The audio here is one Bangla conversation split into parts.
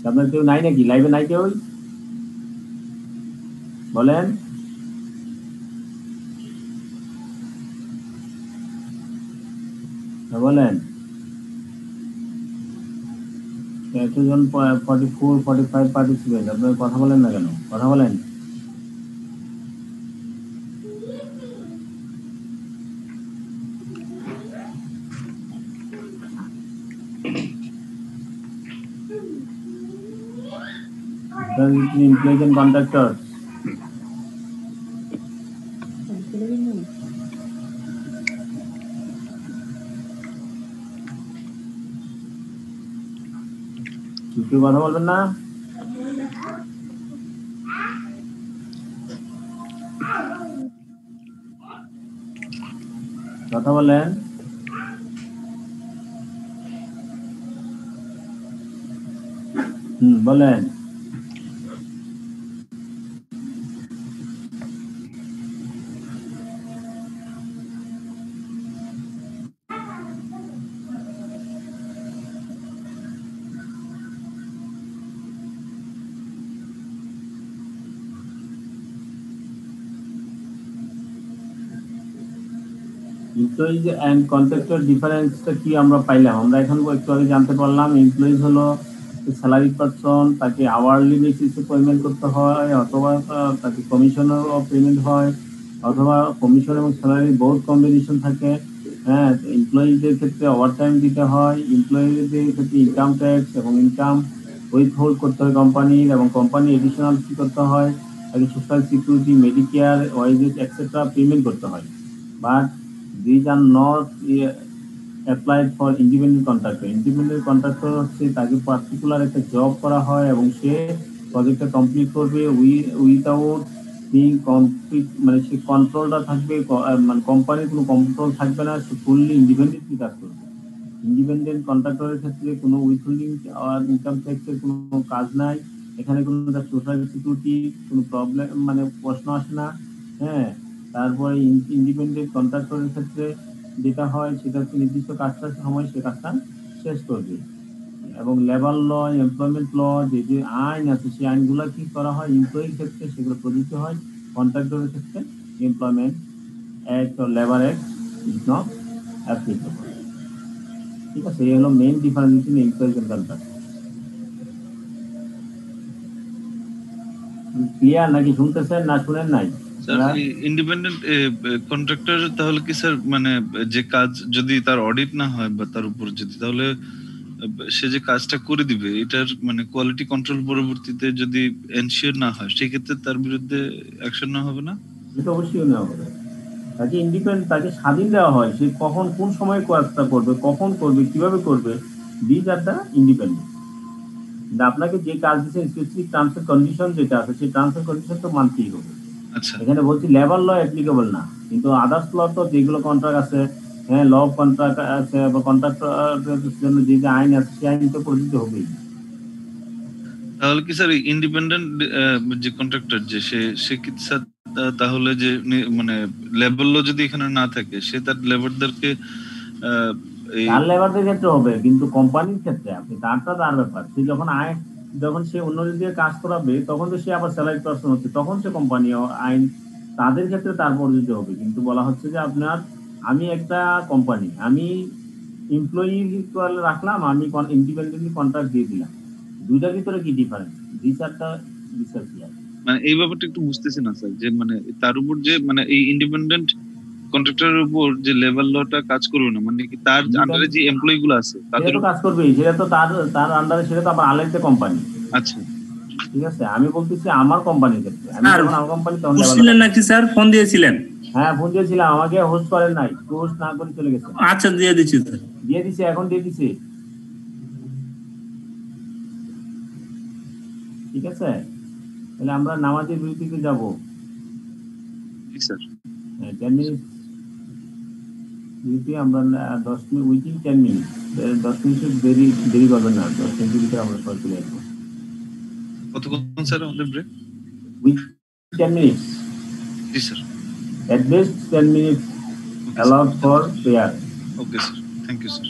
আপনার কেউ নাই নাকি লাইভে? নাই কেউ? বলেন। বলেন। এতজন 44 45 পার্টিসিপেন্ট, আপনার কথা বলেন না কেন? কথা বলেন। employees and contractors. কেউ কথা বলবেন না? কথা বলেন। বলেন। এমপ্লয়িজ এন্ড কন্ট্রাক্টর ডিফারেন্সটা কি আমরা পাইলাম? আমরা এখন একটু আগে জানতে পারলাম এমপ্লয়িজ হলো স্যালারি পারসন, তাকে আওয়ারলি বেসিসে পেমেন্ট করতে হয়, অথবা তাকে কমিশনেরও পেমেন্ট হয়, অথবা কমিশন এবং স্যালারি বহুত কম্বিনেশন থাকে। হ্যাঁ, এমপ্লয়িজদের ক্ষেত্রে ওভারটাইম দিতে হয়, এমপ্লয়িজদের ক্ষেত্রে ইনকাম ট্যাক্স এবং ইনকাম উইথ হোল্ড করতে হয় কোম্পানির, এবং কোম্পানি এডিশনাল কি করতে হয়, তাকে social security, Medicare, wages etcetera payment করতে হয়। But these are not applied for independent contractor. Independent contractor হচ্ছে তাকে পার্টিকুলার একটা জব করা হয় এবং সে প্রজেক্টটা কমপ্লিট করবে উইদাউট বিং কমপ্লিট, মানে সে কন্ট্রোলটা থাকবে, মানে কোম্পানির কোনো কন্ট্রোল থাকবে না, সে ফুললি ইন্ডিপেন্ডেন্টলি কাজ করবে। ইন্ডিপেন্ডেন্ট কন্ট্রাক্টরের ক্ষেত্রে কোনো উইথহোল্ডিং আর ইনকাম ট্যাক্সের কোনো কাজ নাই, এখানে কোনো সোশ্যাল সিকিউরিটি কোনো প্রবলেম, মানে প্রশ্ন আসে না। হ্যাঁ, তারপরে ইন্ডিপেন্ডেন্ট কন্ট্রাক্টরের ক্ষেত্রে যেটা হয় সেটা হচ্ছে নির্দিষ্ট কাজটার সময় সে কাজটা শেষ করবে, এবং লেবার ল, এমপ্লয়মেন্ট ল, যে যে আইন আছে সেই আইনগুলো কি করা হয় এমপ্লয়ির ক্ষেত্রে সেগুলো প্রযোজ্য হয়, কন্ট্রাক্টরের ক্ষেত্রে এমপ্লয়মেন্ট অ্যাক্ট ও labour act is not applicable. ঠিক আছে, এই হলো main difference between employees and contractor. Clear নাকি? শুনতেছেন না শুনেন নাই? স্যার ইন্ডিপেন্ডেন্ট কন্ট্রাক্টর তাহলে কি স্যার, মানে যে কাজ যদি তার অডিট না হয় বা তার উপর যদি, তাহলে সে যে কাজটা করে দিবে এটার মানে কোয়ালিটি কন্ট্রোল পরবর্তীতে যদি এনশিওর না হয়, সেই ক্ষেত্রে তার বিরুদ্ধে অ্যাকশন নেওয়া হবে না? এটা অবশ্যই নেওয়া হবে। তাকে ইন্ডিপেন্ডেন্ট, তাকে স্বাধীন দেওয়া হয়, সে কখন কোন সময় কাজটা করবে, কখন করবে, কিভাবে করবে, দিজ আর দ্য ইন্ডিপেন্ডেন্ট। আপনাকে যে কাজ দিচ্ছে স্পেসিফিক টার্মস এন্ড কন্ডিশন যেটা আছে সেই টার্মস এন্ড কন্ডিশন তো মানতেই হবে। আচ্ছা, এখানে বলছি লেবার ল অ্যাপ্লিকেবল না, কিন্তু আদার্স ল তো যেগুলো কন্ট্রাক্ট আছে, হ্যাঁ, ল অফ কন্ট্রাক্ট আছে বা কন্ট্রাক্টরের জন্য যে যে আইন আছে সেই আইন তো প্রযোজ্য হবেই। তাহলে কি স্যার ইন্ডিপেন্ডেন্ট যে কন্ট্রাক্টর যে সে কি স্যার তাহলে যে মানে লেবার ল যদি এখানে না থাকে, সে তার লেবারদেরকে তার লেবারদের ক্ষেত্রে হবে, কিন্তু কোম্পানির ক্ষেত্রে আপনি তারটা তার ব্যাপার, সে যখন যখন সে অন্য দিয়ে কাজ করাবে তখন তো সে আবার স্যালারি পার্সন হচ্ছে, তখন সে কোম্পানি আইন তাদের ক্ষেত্রে তার প্রযোজ্য হবে। কিন্তু বলা হচ্ছে যে আপনার, আমি একটা কোম্পানি, আমি এমপ্লয়ি রাখলাম, আমি ইন্ডিপেন্ডেন্টলি কন্ট্রাক্ট দিয়ে দিলাম, দুইটার ভিতরে কি ডিফারেন্স? বিচারটা বিচার কি আছে? মানে এই ব্যাপারটা একটু বুঝতেছি না স্যার, যে মানে তার উপর যে মানে এই ইন্ডিপেন্ডেন্ট কন্ট্রাক্টরের উপর যে লেবার লটা কাজ করবে না, মানে কি তার আন্ডারে যে এমপ্লয়ি গুলো আছে সেটা তাদের তো কাজ করবেই, সেটা তো তার তার আন্ডারে, সেটা তো আবার আলাদা কোম্পানি। আচ্ছা, ঠিক আছে, আমি বলতেছি আমার কোম্পানির ক্ষেত্রে, আমি যখন আমার কোম্পানি তখন বুঝছিলেন নাকি স্যার? ফোন দিয়েছিলেন? হ্যাঁ, ফোন দিয়েছিলাম, আমাকে হোস্ট করেন নাই, হোস্ট না করে চলে গেছে। আচ্ছা, দিয়ে দিচ্ছি স্যার। দিয়ে দিছে, এখন দিয়ে দিছে। ঠিক আছে, তাহলে আমরা নামাজের বিরতিতে যাব। স্যার 10 মিনিট বিরতি, আমরা 10 মিনিট, উইথিন 10 মিনিট, 10 মিনিট দেরি করবেন না, 10 মিনিটের ভিতরে আমরা সবাই চলে আসবো। কতক্ষণ স্যার আমাদের ব্রেক? With 10 minute. জি sir. At least 10 minutes allowed for prayer. Okay sir, thank you sir.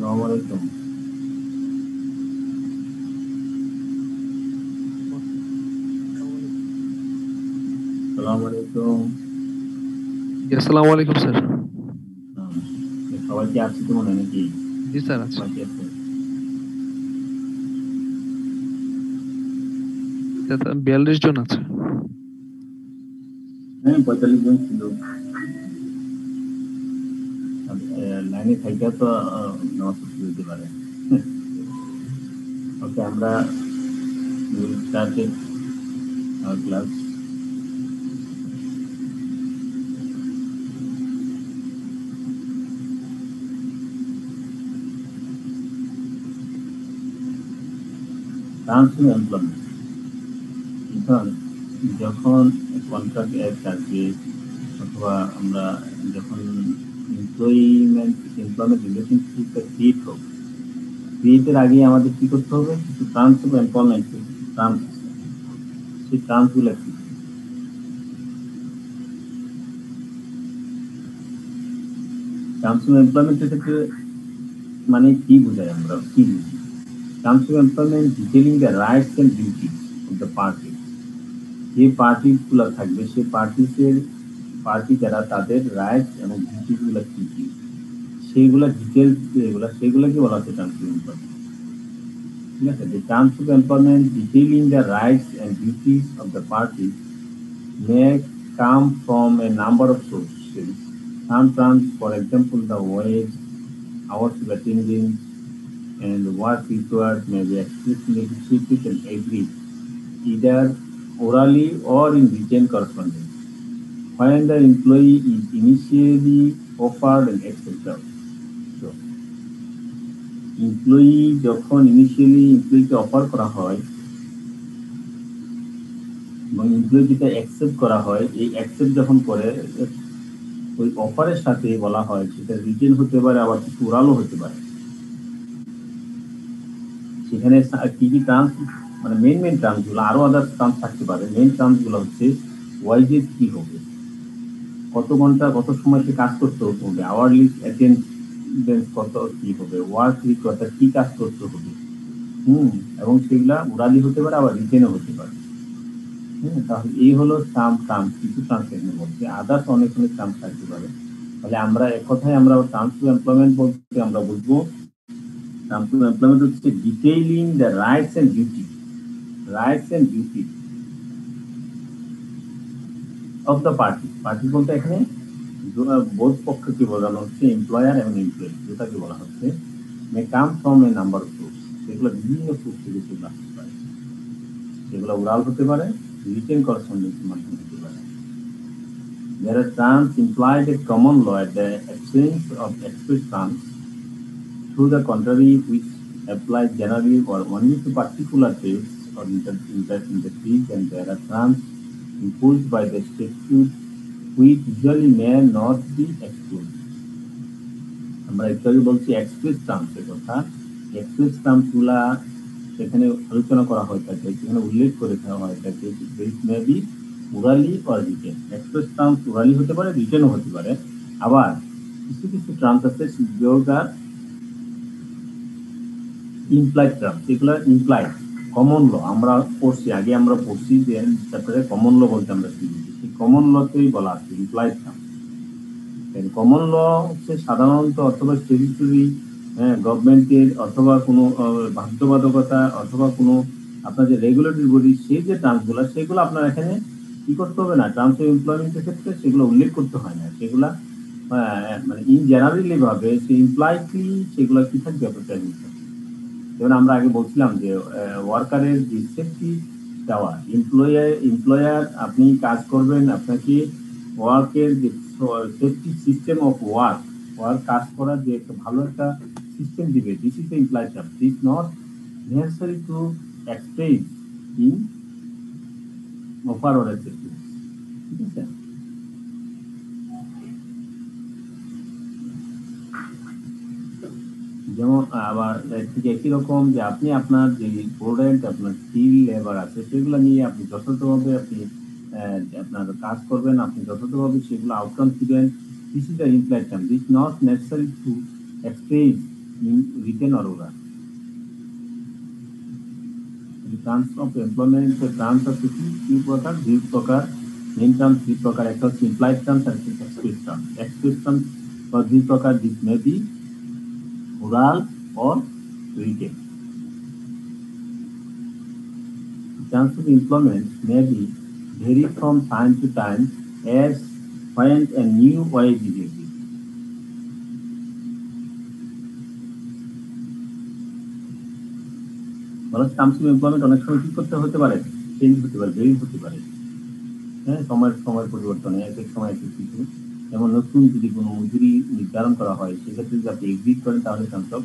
আসসালামু আলাইকুম। আসসালামু আলাইকুম। আসসালামু আলাইকুম স্যার। সবাই কি আসছে তো মনে হয় নাকি? জি স্যার আছে। বাকি আছে? 42 জন আছে। হ্যাঁ 45 জন ছিল লাইনে থাইকা তো নেওয়া সুযোগ দিতে পারে। ওকে, আমরা স্টার্টেড ক্লাস। ট্রান্সফার এমপ্লয়মেন্ট, যখন কন্ট্রাক্ট অ্যাক্ট আছে অথবা আমরা যখন এমপ্লয়মেন্ট রিলেশনশিপটা ক্রিয়েট হোক, ক্রিয়েটের আগে আমাদের কি করতে হবে, কিছু টার্মস অফ এমপ্লয়মেন্ট টার্মস, সেই টার্মসগুলো কি? টার্মস অফ এমপ্লয়মেন্টের ক্ষেত্রে মানে কি বোঝায়, আমরা কি বুঝি? Terms of employment detailing the rights and duties of the party. যে পার্টিগুলো থাকবে সেই পার্টি যারা, তাদের রাইটস এবং ডিউটিগুলো কি কি, সেইগুলা ডিটেলস সেগুলোকে বলা হচ্ছে টার্মস অফ এমপ্লয়মেন্ট। ঠিক আছে, the terms of employment detailing the rights and duties of the party may come from a number of sources. Some terms, for example, the wage, hours of attendance, and work required may be explicitly negotiated and agreed, either orally or in written correspondence, when the employee is initially offered and accepted. So, employee যখন ইনিশিয়ালি এমপ্লয়িকে অফার করা হয় এবং এমপ্লয়ি যেটা অ্যাকসেপ্ট করা হয়, এই অ্যাকসেপ্ট যখন করে ওই অফারের সাথে বলা হয়, সেটা রিটেন হতে পারে, আবার কিছু ওরালও হতে পারে। সেখানে কি কি টার্মস, মানে মেন টার্মসগুলো, আরো আদার্স টার্মস থাকতে পারে। মেন টার্মসগুলো হচ্ছে ওয়াইজেস কি হবে, কত ঘন্টা কত সময় সে কাজ করতে হবে, আওয়ারলি অ্যাটেন্ডেন্স কত কি হবে, ওয়ার্ক রিকোয়ার্ড কি কাজ করতে হবে, এবং সেগুলা ওরালি হতে পারে, আবার রিটেনও হতে পারে। তাহলে এই হলো টার্ম, কিছু ট্রান্সলেশনের মধ্যে আদার্স অনেক টার্মস থাকতে পারে। তাহলে আমরা এক কথায় আমরা টার্মস টু এমপ্লয়মেন্ট বলতে আমরা বুঝবো, টার্মস টু এমপ্লয়মেন্ট হচ্ছে detailing the rights and duty of the party. Party বলতে এখানে বোধ পক্ষকে বোঝানো হচ্ছে, এমপ্লয়ার এবং এমপ্লয়ি যেটাকে বলা হচ্ছে। May come from a number of source, সেগুলো বিভিন্ন সোর্স থেকে চলে আসতে পারে। সেগুলো ওরাল হতে পারে, রিটেন করেসপন্ডেন্সের মাধ্যমে হতে পারে। There are terms implied in common law at the absence of express terms, to the contrary, which apply generally or only to particular trades or industries, and there are terms imposed by the statute which usually may not be excluded. আমরা একটু আগে বলছি এক্সপ্রেস টার্মসের কথা। এক্সপ্রেস টার্মসগুলা সেখানে আলোচনা করা হয়ে থাকে, সেখানে উল্লেখ করে দেওয়া হয়ে থাকে, may be orally or written. Express terms orally হতে পারে, রিটেনও হতে পারে। আবার কিছু কিছু টার্মস আছে যেগুলো ইমপ্লাইড টার্মস, এগুলো ইমপ্লাইড কমন ল। আমরা পড়ছি যে চ্যাপ্টারে কমন ল বলতে আমরা শিখেছি, সেই কমন লতেই বলা আছে ইমপ্লাইড টার্ম। কমন ল হচ্ছে সাধারণত অথবা স্ট্যাটিউটরি গভর্নমেন্টের, অথবা কোনো বাধ্যবাধকতা, অথবা কোনো আপনার যে রেগুলেটরি বডি, সেই যে টার্মসগুলো, সেগুলো আপনার এখানে কি করতে হবে না, টার্মস অফ এমপ্লয়মেন্টের ক্ষেত্রে সেগুলো উল্লেখ করতে হয় না। সেগুলা মানে ইন জেনারেলি ভাবে সেই ইমপ্লাইডলি সেগুলো কি থাকবে, আপনার। যেমন আমরা আগে বলছিলাম যে ওয়ার্কারের যে সেফটি দেওয়া, এমপ্লয়ার আপনি কাজ করবেন, আপনাকে ওয়ার্কের যে সেফটি সিস্টেম অফ ওয়ার্ক কাজ করার যে একটা ভালো একটা সিস্টেম দিবে, this is the implied term. This not necessary to express in offer or acceptance. ঠিক আছে, যেমন আবার ঠিক একই রকম যে আপনি আপনার যে প্রোডাক্ট, আপনার স্কিল লেবার আছে, সেগুলো নিয়ে আপনি যথাযথভাবে আপনি আপনার কাজ করবেন, আপনি যথাযথভাবে সেগুলো আউটকাম দিবেন। This is the implied term, this not necessary to express in written or oral. Terms of employment terms হচ্ছে কি প্রকার, দুই প্রকার। মেন টার্মস দুই প্রকার, একটা হচ্ছে ইমপ্লয়েড টার্মস আর একটা এক্সপ্রেস টার্মস। এক্সপ্রেস টার্মস দুই প্রকার, this may B oral or written. terms of employment may be vary from time to time as when a new wage is agreed. বলা টার্মস অফ এমপ্লয়মেন্ট অনেক সময় কি করতে হতে পারে, চেঞ্জ হতে পারে, ভেরি হতে পারে। হ্যাঁ, সময় পরিবর্তনে এক এক সময় এক এক কিছু। যেমন নতুন যদি কোনো মজুরি নির্ধারণ করা হয়, সেক্ষেত্রে যদি আপনি এগ্রি করেন তাহলে টার্মস অফ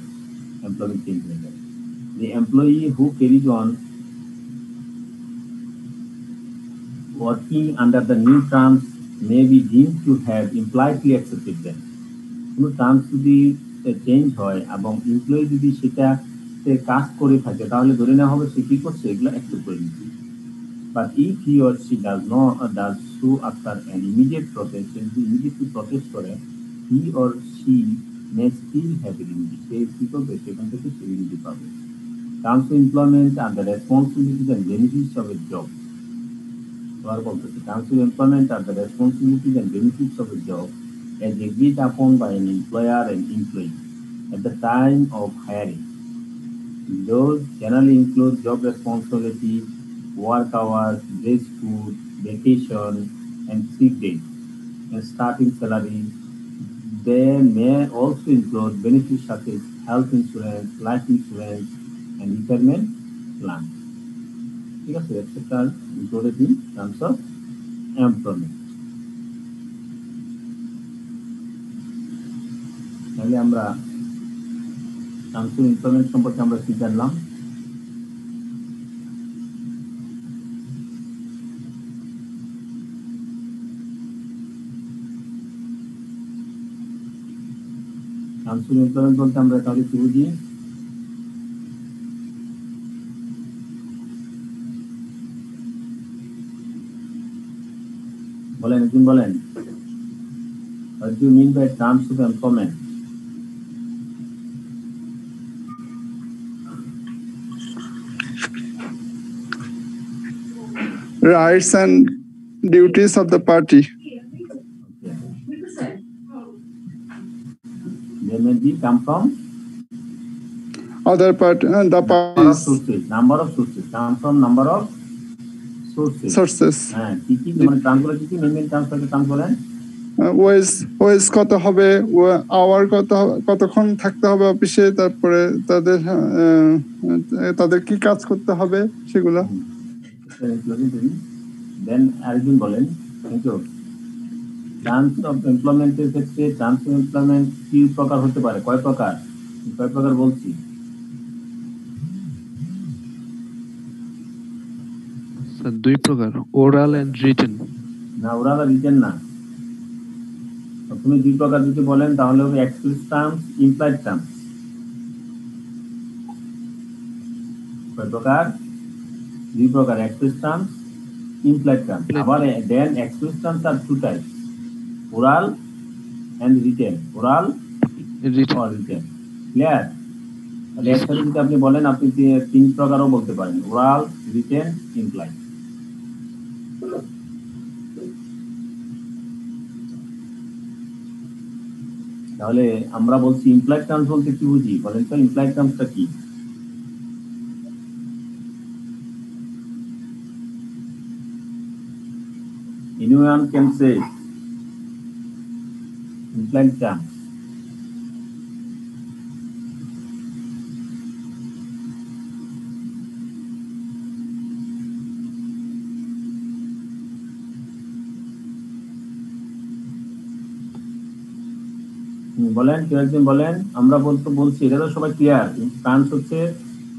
এমপ্লয়মেন্ট চেঞ্জ হয়ে যাবে। The employee who carries on working under the new terms may be deemed to have impliedly accepted them. কোনো টার্মস যদি চেঞ্জ হয় এবং এমপ্লয়ি যদি সেটা কাজ করে থাকে তাহলে ধরে নেওয়া হবে সে কি করছে, এগুলো অ্যাকসেপ্ট করে নিচ্ছে। But if he or she does so after an immediate protest, যদি immediately protest করে, he or she may still have a remedy. সে কি করবে, সেখান থেকে সে remedy পাবে। Terms of employment are the responsibilities and benefits of a job. Terms of employment are the responsibilities and benefits of a job as agreed upon by an employer and employee at the time of hiring. Those generally include job responsibilities, work hours, dress food, vacation, and sick days, and starting salary. They may also include benefits such as health insurance, life insurance, and retirement plan. ঠিক আছে, etc. included in terms of employment. তাহলে আমরা টার্মস অফ এমপ্লয়মেন্ট সম্পর্কে আমরা কি জানলাম? টার্মস অফ এমপ্লয়মেন্ট বলতে আমরা তাহলে কি বুঝি? বলেন, একদিন বলেন, what do you mean by terms of employment? Rights and duties of the party. They may be come from Other part, the number of parties sources. Number of sources come from number of sources. হ্যাঁ, কি কি মানে ট্রান্সগুলো কি কি মেইন ট্রান্সফার ট্রান্স বলেন? ওয়েজ কত হবে, আওয়ার কতক্ষণ থাকতে হবে অফিসে, তারপরে তাদের কি কাজ করতে হবে সেগুলো। দেন আরেকদিন বলেন, থ্যাংক ইউ। টার্মস অফ এমপ্লয়মেন্টের ক্ষেত্রে টার্মস অফ এমপ্লয়মেন্ট কি প্রকার হতে পারে, কয় প্রকার বলছি? স্যার 2 প্রকার, ওরাল এন্ড রিটেন। না, ওরাল আর রিটেন না। প্রথমে 2 প্রকার যদি বলেন তাহলে হবে এক্সপ্রেস টার্মস, ইমপ্লাইড টার্মস। কয় প্রকার? 2 প্রকার, এক্সপ্রেস টার্মস, implied terms. আবার then express terms are 2 types, oral and written. Oral or written. Clear? তাহলে একসাথে যদি আপনি বলেন, আপনি 3 প্রকারও বলতে পারেন, oral, written, implied. তাহলে আমরা বলছি implied terms বলতে কি বুঝি বলেন তো? implied termsটা কি? Anyone can say implied terms. বলেন, কেউ একজন বলেন। আমরা বলছি এটা তো সবাই ক্লিয়ার। টার্মস হচ্ছে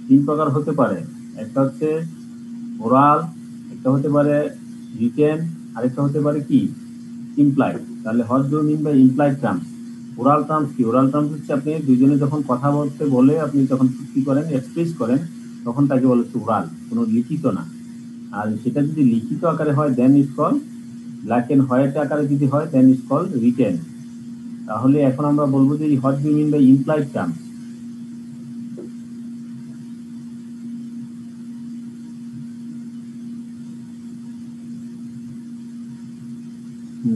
3 প্রকার হতে পারে, একটা হচ্ছে ওরাল, একটা হতে পারে রিটেন, আরেকটা হতে পারে কি ইমপ্লাইড। তাহলে what do you mean by implied terms? Oral terms কি? ওরাল টার্মস হচ্ছে আপনি দুইজনে যখন কথা বলে আপনি যখন চুক্তি করেন, এক্সপ্রেস করেন, তখন তাকে বলে হচ্ছে ওরাল, কোনো লিখিত না। আর সেটা যদি লিখিত আকারে হয় then is call, black and white আকারে যদি হয় দেন ইজ কল রিটেন। তাহলে এখন আমরা বলবো যে what do you mean by implied terms?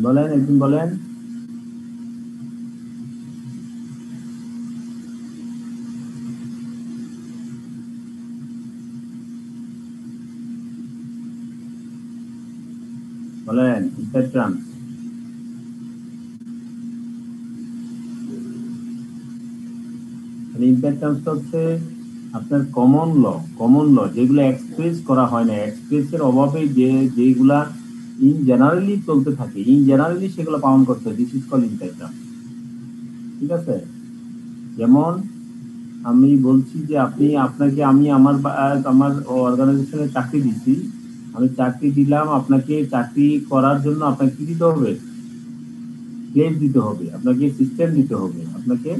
বলেন, একদিন বলেন। বলেন ইম্প্লয়েড টার্মস। ইম্প্লয়েড টার্মসটা হচ্ছে আপনার কমন ল যেগুলো এক্সপ্রেস করা হয় না, এক্সপ্রেসের অভাবে যেগুলা ইন জেনারেলি চলতে থাকে, ইন জেনারেলি সেগুলো পালন করতে হয়। This is call implied term. ঠিক আছে? যেমন আমি বলছি যে আপনাকে আমি আমার অর্গানাইজেশনে চাকরি দিচ্ছি, আমি চাকরি দিলাম আপনাকে, চাকরি করার জন্য আপনাকে কি দিতে হবে? প্লেস দিতে হবে, আপনাকে সিস্টেম দিতে হবে, আপনাকে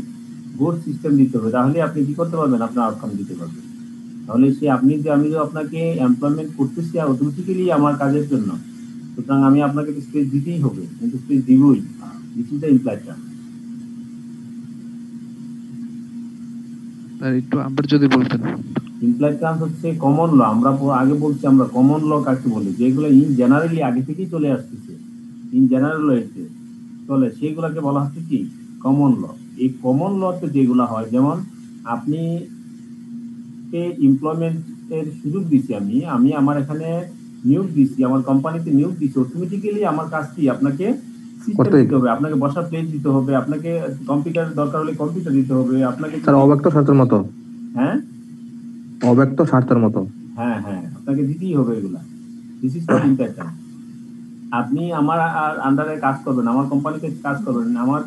গুড সিস্টেম দিতে হবে, তাহলে আপনি কি করতে পারবেন? আপনার আউটকাম দিতে পারবেন। তাহলে আমি যে আপনাকে এমপ্লয়মেন্ট করতেছি অটোমেটিক্যালি আমার কাজের জন্য, সুতরাং আমি আপনাকে স্পেস দিতেই হবে, কিন্তু স্পেস দিবই। This is the implied term. Sir একটু আবার যদি বলতেন। ইমপ্লয়েড টার্মস হচ্ছে কমন ল। আমরা আগে বলছি আমরা কমন ল কাকে বলি, যেগুলো ইন জেনারেলি আগে থেকেই চলে আসতেছে, ইন জেনারেল ওয়েতে চলে, সেইগুলোকে বলা হচ্ছে কি কমন ল। এই কমন লতে যেগুলো হয়, যেমন আপনি এমপ্লয়মেন্টের সুযোগ দিচ্ছি, আমি আমার এখানে নিয়োগ দিচ্ছি, আমার কোম্পানিতে নিয়োগ দিচ্ছি, অটোমেটিক্যালি আমার কাজ কি? আপনাকে সিস্টেম দিতে হবে, আপনাকে বসার প্লেস দিতে হবে, আপনাকে কম্পিউটার দরকার হলে কম্পিউটার দিতে হবে, আপনাকে স্যার অব্যক্ত শর্তের মতো, হ্যাঁ অব্যক্ত শর্তের মতো। হ্যাঁ হ্যাঁ আপনাকে দিতেই হবে এগুলা। This is called implied term. আপনি আমার আন্ডারে কাজ করবেন, আমার কোম্পানিতে কাজ করবেন, আমার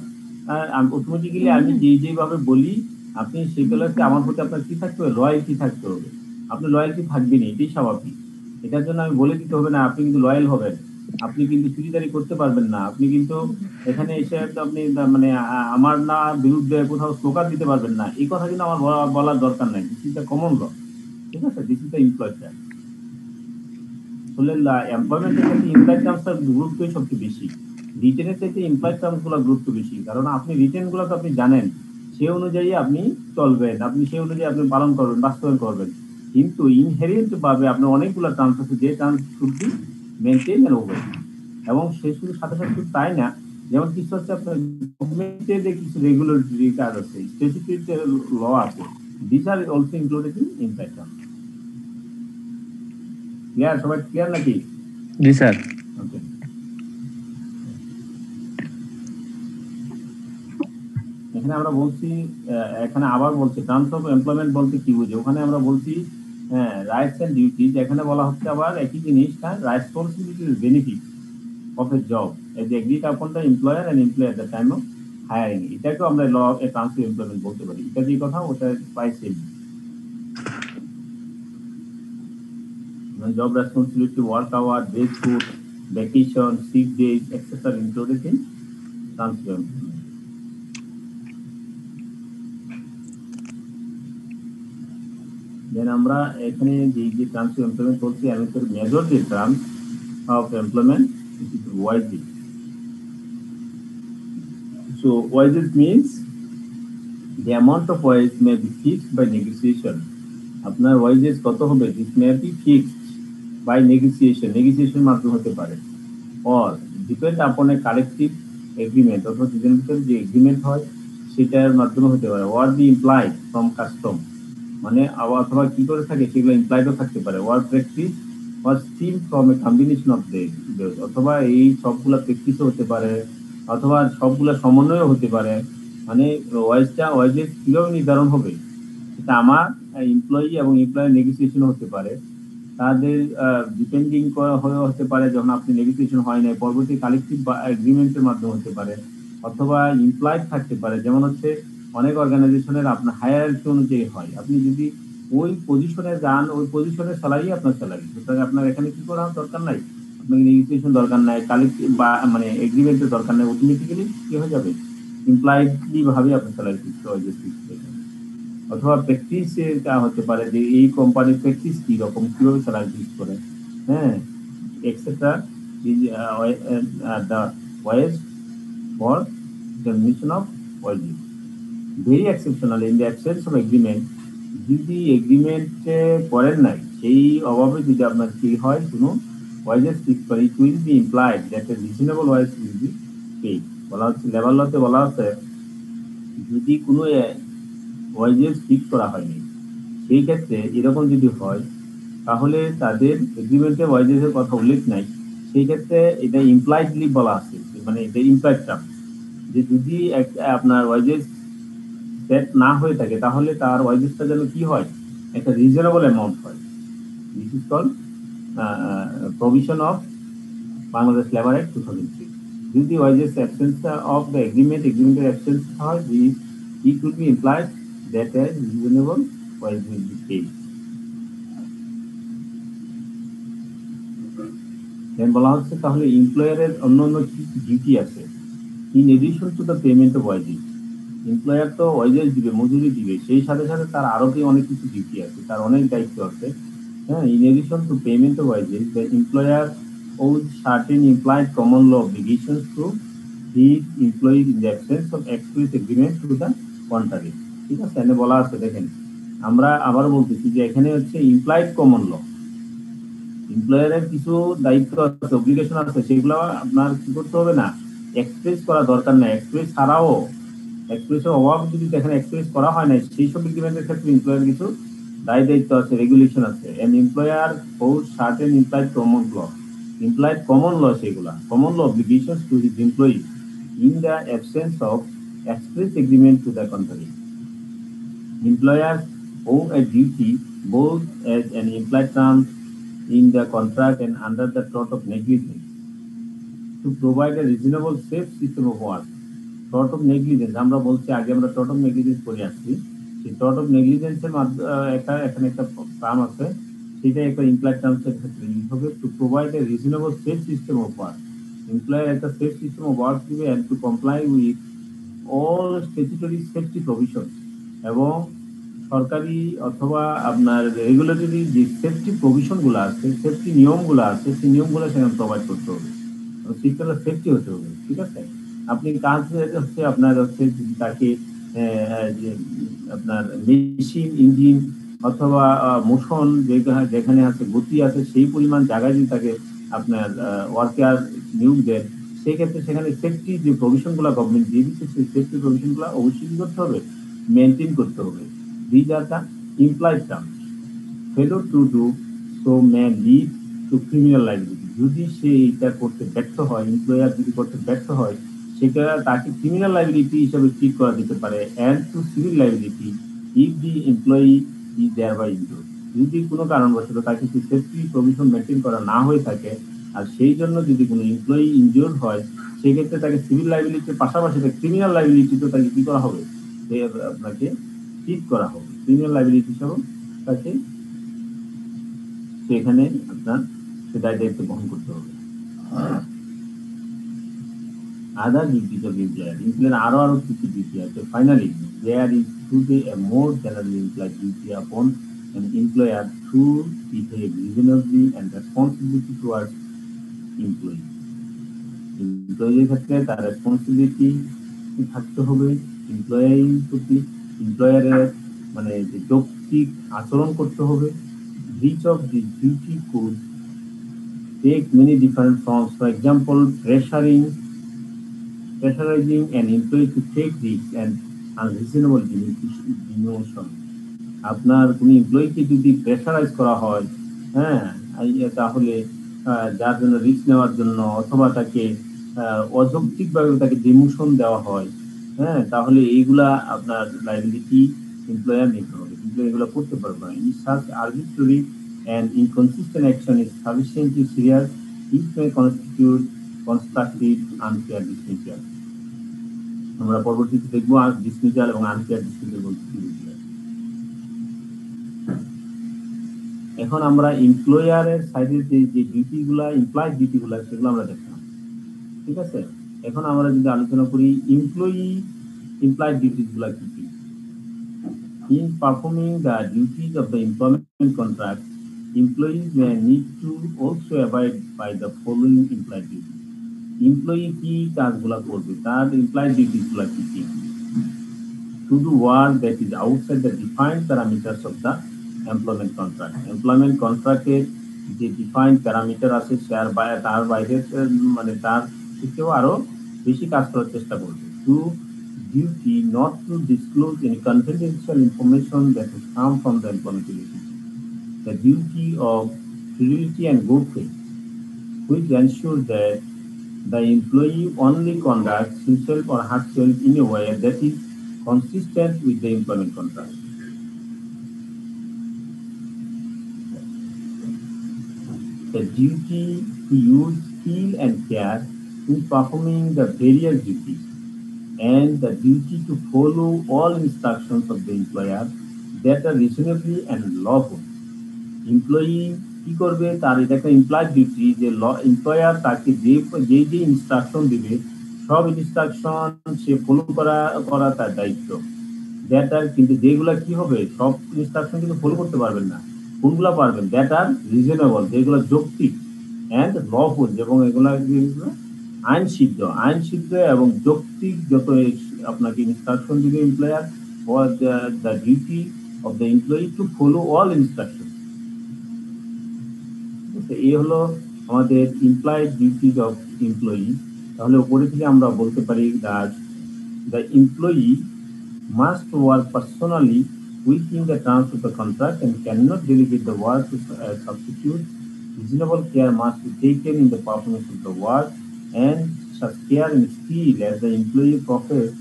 অটোমেটিক্যালি আমি যেভাবে বলি আপনি সেগুলোতে আমার প্রতি আপনার কি থাকতে হবে? লয়ালটি থাকতে হবে। আপনি লয়ালটি থাকবেন, এটাই স্বাভাবিক। এটার জন্য আমি বলে দিতে হবে না আপনি কিন্তু লয়াল হবেন, আপনি কিন্তু চুরিদারি করতে পারবেন না, আপনি কিন্তু এখানে এসে আপনি মানে আমার না বিরুদ্ধে কোথাও স্লোগান দিতে পারবেন না, এই কথা কিন্তু আমার বলার দরকার নাই। This is the common law. ঠিক আছে? This is the implied term. আসলে এমপ্লয়মেন্টের ক্ষেত্রে ইমপ্লয়েড টার্মসটার গুরুত্বই সবচেয়ে বেশি, রিটেনের চাইতে ইমপ্লয়েড টার্মস গুলো গুরুত্ব বেশি, কারণ আপনি রিটেন গুলো তো আপনি জানেন, সে অনুযায়ী আপনি চলবেন, আপনি সেই অনুযায়ী আপনি পালন করবেন, বাস্তবায়ন করবেন। কিন্তু ইনহেরিয়েন্ট ভাবে আপনার অনেকগুলো টার্মস আছে, যে terms should be maintain and obey. এবং সে শুধু সাথে সাথে শুধু তাই না, যেমন কিছু হচ্ছে আপনার গভর্নমেন্টের যে কিছু রেগুলেটরি কাজ আছে, স্পেসিফিক ল আছে, this are also included in employed term. Clear? সবাই ক্লিয়ার নাকি? জি স্যার। ওকে। এখানে আমরা বলছি, এখানে আবার বলছি টার্মস অফ এমপ্লয়মেন্ট বলতে কি বুঝি, ওখানে আমরা বলছি রাইটস এন্ড ডিউটিজ, এখানে বলা হচ্ছে আবার একই জিনিস, responsibilities benefit of a job as agreed upon the employer and employee at the time of hiring. এটাকে আমরা law a terms of employment বলতে পারি। এটা যে কথা ওটা প্রায় same. Job responsibility, work hour, day food, vacation, sick days, etc. included in terms of employment. Then আমরা এখানে যে টার্মস অফ এমপ্লয়মেন্ট বলছি, আমি তো মেজর যে terms of employment, it is wages. So wages means the amount of wage may be fixed by negotiation. আপনার ওয়াইজেস কত হবে? This may be fixed by negotiation মাধ্যমে হতে পারে, অর ডিপেন্ড আপন এ কালেকটিভ এগ্রিমেন্ট, অথবা দুজনের ভিতরে যে এগ্রিমেন্ট হয় সেটার মাধ্যমে হতে পারে, or be implied from custom, মানে অথবা কি করে থাকে সেগুলো ইমপ্লাইডও থাকতে পারে, or practice or stem from a combination of they, অথবা এই সবগুলা প্র্যাকটিসও হতে পারে, অথবা সবগুলা সমন্বয়ও হতে পারে। মানে ওয়াইজেস কিভাবে নির্ধারণ হবে সেটা আমার এমপ্লয়ি এবং এমপ্লয়ের নেগোসিয়েশন হতে পারে, তাদের ডিপেন্ডিং হয়ে হতে পারে, যখন আপনি নেগোসিয়েশন হয় না পরবর্তী কালেকটিভ এগ্রিমেন্টের মাধ্যমে হতে পারে, অথবা ইমপ্লয়েড থাকতে পারে। যেমন হচ্ছে অনেক অর্গানাইজেশনের আপনার হায়ারার্কি অনুযায়ী হয়, আপনি যদি ওই পজিশনে যান, ওই পজিশনের স্যালারি আপনার স্যালারি, সুতরাং আপনার এখানে কি করা দরকার নাই, আপনাকে নেগোসিয়েশন দরকার নাই, কালেকটিভ বা মানে এগ্রিমেন্টের দরকার নাই, অটোমেটিক্যালি কি হয়ে যাবে? ইমপ্লয়েডলি ভাবে আপনার স্যালারি ফিক্স হয়ে যাবে। অথবা প্র্যাকটিস হতে পারে যে এই কোম্পানির প্র্যাকটিস কি রকম, কিভাবে স্যালারি ফিক্স করে, হ্যাঁ, etcetera. The ways for determination of wages. Very exceptional in the absence of agreement, যদি এগ্রিমেন্ট করেন নাই, সেই অভাবে যদি আপনার কি হয় কোনো ওয়াইজেস ফিক্স করে, it will be implied that a reasonable wise will be paid. বলা হচ্ছে লেবার লতে বলা হচ্ছে যদি কোনো ওয়াইজেস ফিক্স করা হয়নি, সেই ক্ষেত্রে এরকম যদি হয় তাহলে তাদের এগ্রিমেন্টে ওয়াইজেসের কথা উল্লেখ নাই, সেই ক্ষেত্রে এটা ইমপ্লাইডলি বলা আছে, মানে এটা ইমপ্লাইড টার্ম, যে যদি আপনার ওয়াইজেস সেট না হয়ে থাকে তাহলে তার ওয়াইজেসটা যেন কি হয়, একটা রিজনেবল অ্যামাউন্ট হয়। This is called provision of Bangladesh Labour Act 2003. Due to wages absence of the agreement absence হয়, it could be implied that a reasonable wage will be paid. Then বলা হচ্ছে তাহলে এমপ্লয়ারের অন্যান্য কি ডিউটি আছে in addition to the payment of wages. Employer তো ওয়াজেস দিবে, মজুরি দিবে, সেই সাথে সাথে তার আরো কি অনেক কিছু ডিউটি আছে, তার অনেক দায়িত্ব আছে। হ্যাঁ, in addition to payment of wages, the employer owes certain implied common law obligations to his employees in the absence of express agreement to the contrary. ঠিক আছে, এখানে বলা আছে, দেখেন আমরা আবার বলতেছি যে এখানে হচ্ছে ইমপ্লাইড কমন ল, এমপ্লয়ারের কিছু দায়িত্ব আছে, অব্লিগেশন আছে, সেগুলো আপনার কি করতে হবে না, এক্সপ্রেস করা দরকার নাই। এক্সপ্রেস ছাড়াও, এক্সপ্রেসের অভাব যদি দেখেন এক্সপ্রেস করা হয় না, সেই সব এগ্রিমেন্টের ক্ষেত্রে এমপ্লয়ার কিছু দায়িত্ব আছে, রেগুলেশন আছে। And employer owes certain implied common law, implied common law, সেগুলা common law obligations to his employees in the absence of express agreement to the contrary. Employers owe a duty both as an implied term in the contract and under the tort of negligence to provide a reasonable safe system of work. Tort of negligence আমরা বলছি, আগে আমরা tort of negligence করে আসছি। সেই tort of negligence এর এখানে একটা টার্ম আছে, সেটা একটা ইমপ্লয়েড টার্মস এর ক্ষেত্রে ইউজ হবে, to provide a reasonable safe system of work. Employer একটা সেফ সিস্টেম অফ ওয়ার্ক দিবে and to comply with all statutory safety provision, এবং সরকারি অথবা আপনার রেগুলেটরি যে সেফটি প্রভিশন গুলো আছে, সেফটি নিয়মগুলো আছে, সেই নিয়মগুলো সেখানে প্রোভাইড করতে হবে, সিস্টেমের সেফটি হতে হবে। ঠিক আছে, আপনি কাজ হচ্ছে আপনার হচ্ছে তাকে আপনার মেশিন, ইঞ্জিন অথবা মোশন যেখানে আছে, গতি আছে, সেই পরিমাণ জায়গায় যদি তাকে আপনার ওয়ার্কার নিয়োগ দেন, সেই ক্ষেত্রে সেখানে সেফটি যে প্রভিশন গুলা গভর্নমেন্ট দিয়ে দিচ্ছে, সেই সেফটি প্রভিশন গুলা অবশ্যই করতে হবে, মেনটেন করতে হবে। These are the implied terms. Failure to do so may lead to criminal liability. যদি সে এটা করতে ব্যর্থ হয়, এমপ্লয়ার যদি করতে ব্যর্থ হয়, সেটা তাকে ক্রিমিনাল লাইবিলিটি হিসেবে ট্রিট করা যেতে পারে, and to civil liability if the employee is thereby injured. যদি কোনো কারণবশত তাকে সেফটি প্রভিশন মেনটেন করা না হয়ে থাকে, আর সেই জন্য যদি কোনো এমপ্লয়ি ইনজিওর্ড হয়, সেক্ষেত্রে তাকে সিভিল লাইবিলিটির পাশাপাশি ক্রিমিনাল লাইবিলিটি তো তাকে কি করা হবে, আপনাকে ট্রিট করা হবে ক্রিমিনাল লাইবিলিটি হিসেবে, তাকে সেখানে আপনার সে দায়িত্ব বহন করতে হবে। Other duties of employer, আরো কিছু ডিউটি আছে। Finally, there is today a more generally implied duty upon an employer to behave reasonably and responsibility towards employee. এমপ্লয়ির ক্ষেত্রে তার রেসপন্সিবিলিটি থাকতে হবে এমপ্লয়ির প্রতি, এমপ্লয়ারের মানে যে যৌক্তিক আচরণ করতে হবে। Each of these duty could take many different forms. For example, pressurizing an employee to take risks and unreasonable demotion. আপনার কোন এমপ্লয়িকে যদি প্রেসারাইজ করা হয়, হ্যাঁ, তাহলে যার জন্য রিস্ক নেওয়ার জন্য, অথবা তাকে অযৌক্তিকভাবে তাকে ডিমোশন দেওয়া হয়, হ্যাঁ, তাহলে এইগুলা আপনার লাইবিলিটি এমপ্লয়ার নিতে হবে, কিন্তু এগুলো করতে পারবে না। Such arbitrary and inconsistent action is sufficiently serious, it may constitute constructive unfair dismissal. আমরা পরবর্তীতে দেখবো ডিসমিসাল এবং আনফেয়ার ডিসমিসাল বলতে কি বুঝি। এখন আমরা এমপ্লয়ারের সাইডের যে ডিউটি গুলা, ইমপ্লয়েড ডিউটি গুলা, সেগুলো আমরা দেখলাম। ঠিক আছে, এখন আমরা যদি আলোচনা করি ইমপ্লয়েড ডিউটিস গুলা কি কি। In performing the duties of the employment contract, employees may need to also abide by the following implied duties. Employee কি কাজগুলা করবে, তার implied duties গুলা কি কি। To do work that is outside the defined parameters of the employment contract. Employment contract এর যে defined parameter আছে, তার বাইরে মানে তার থেকেও আরো বেশি কাজ করার চেষ্টা করবে। To duty not to disclose any confidential information that has come from the employment relationship. The duty of fidelity and good faith. which ensures that the employee only conducts himself or herself in a way that is consistent with the employment contract. The duty to use skill and care in performing the various duties, and the duty to follow all instructions of the employer that are reasonably and lawful. Employee কি করবে, তার এটা একটা ইমপ্লয়েড ডিউটি যে এমপ্লয়ার তাকে যে যে যে ইনস্ট্রাকশন দিবে সব ইনস্ট্রাকশন সে ফলো করা তার দায়িত্ব। দ্যাট আর কিন্তু যেগুলা কি হবে, সব ইনস্ট্রাকশন কিন্তু ফলো করতে পারবেন না। কোনগুলা পারবেন? দ্যাট আর রিজনেবল, যেগুলো যৌক্তিক, অ্যান্ড লফুল, এবং এগুলা আইনসিদ্ধ এবং যৌক্তিক যত আপনাকে ইনস্ট্রাকশন দিবে employer, or the duty of the employee to follow all instructions. এই হলো আমাদের ইমপ্লয়েড ডিউটিজ অফ এমপ্লয়ি। তাহলে উপরে থেকে আমরা বলতে পারি that the employee must work personally within the terms of the contract and cannot delegate the work to substitute. Reasonable care must be taken in the performance of the work, and such care and skill as the employee professes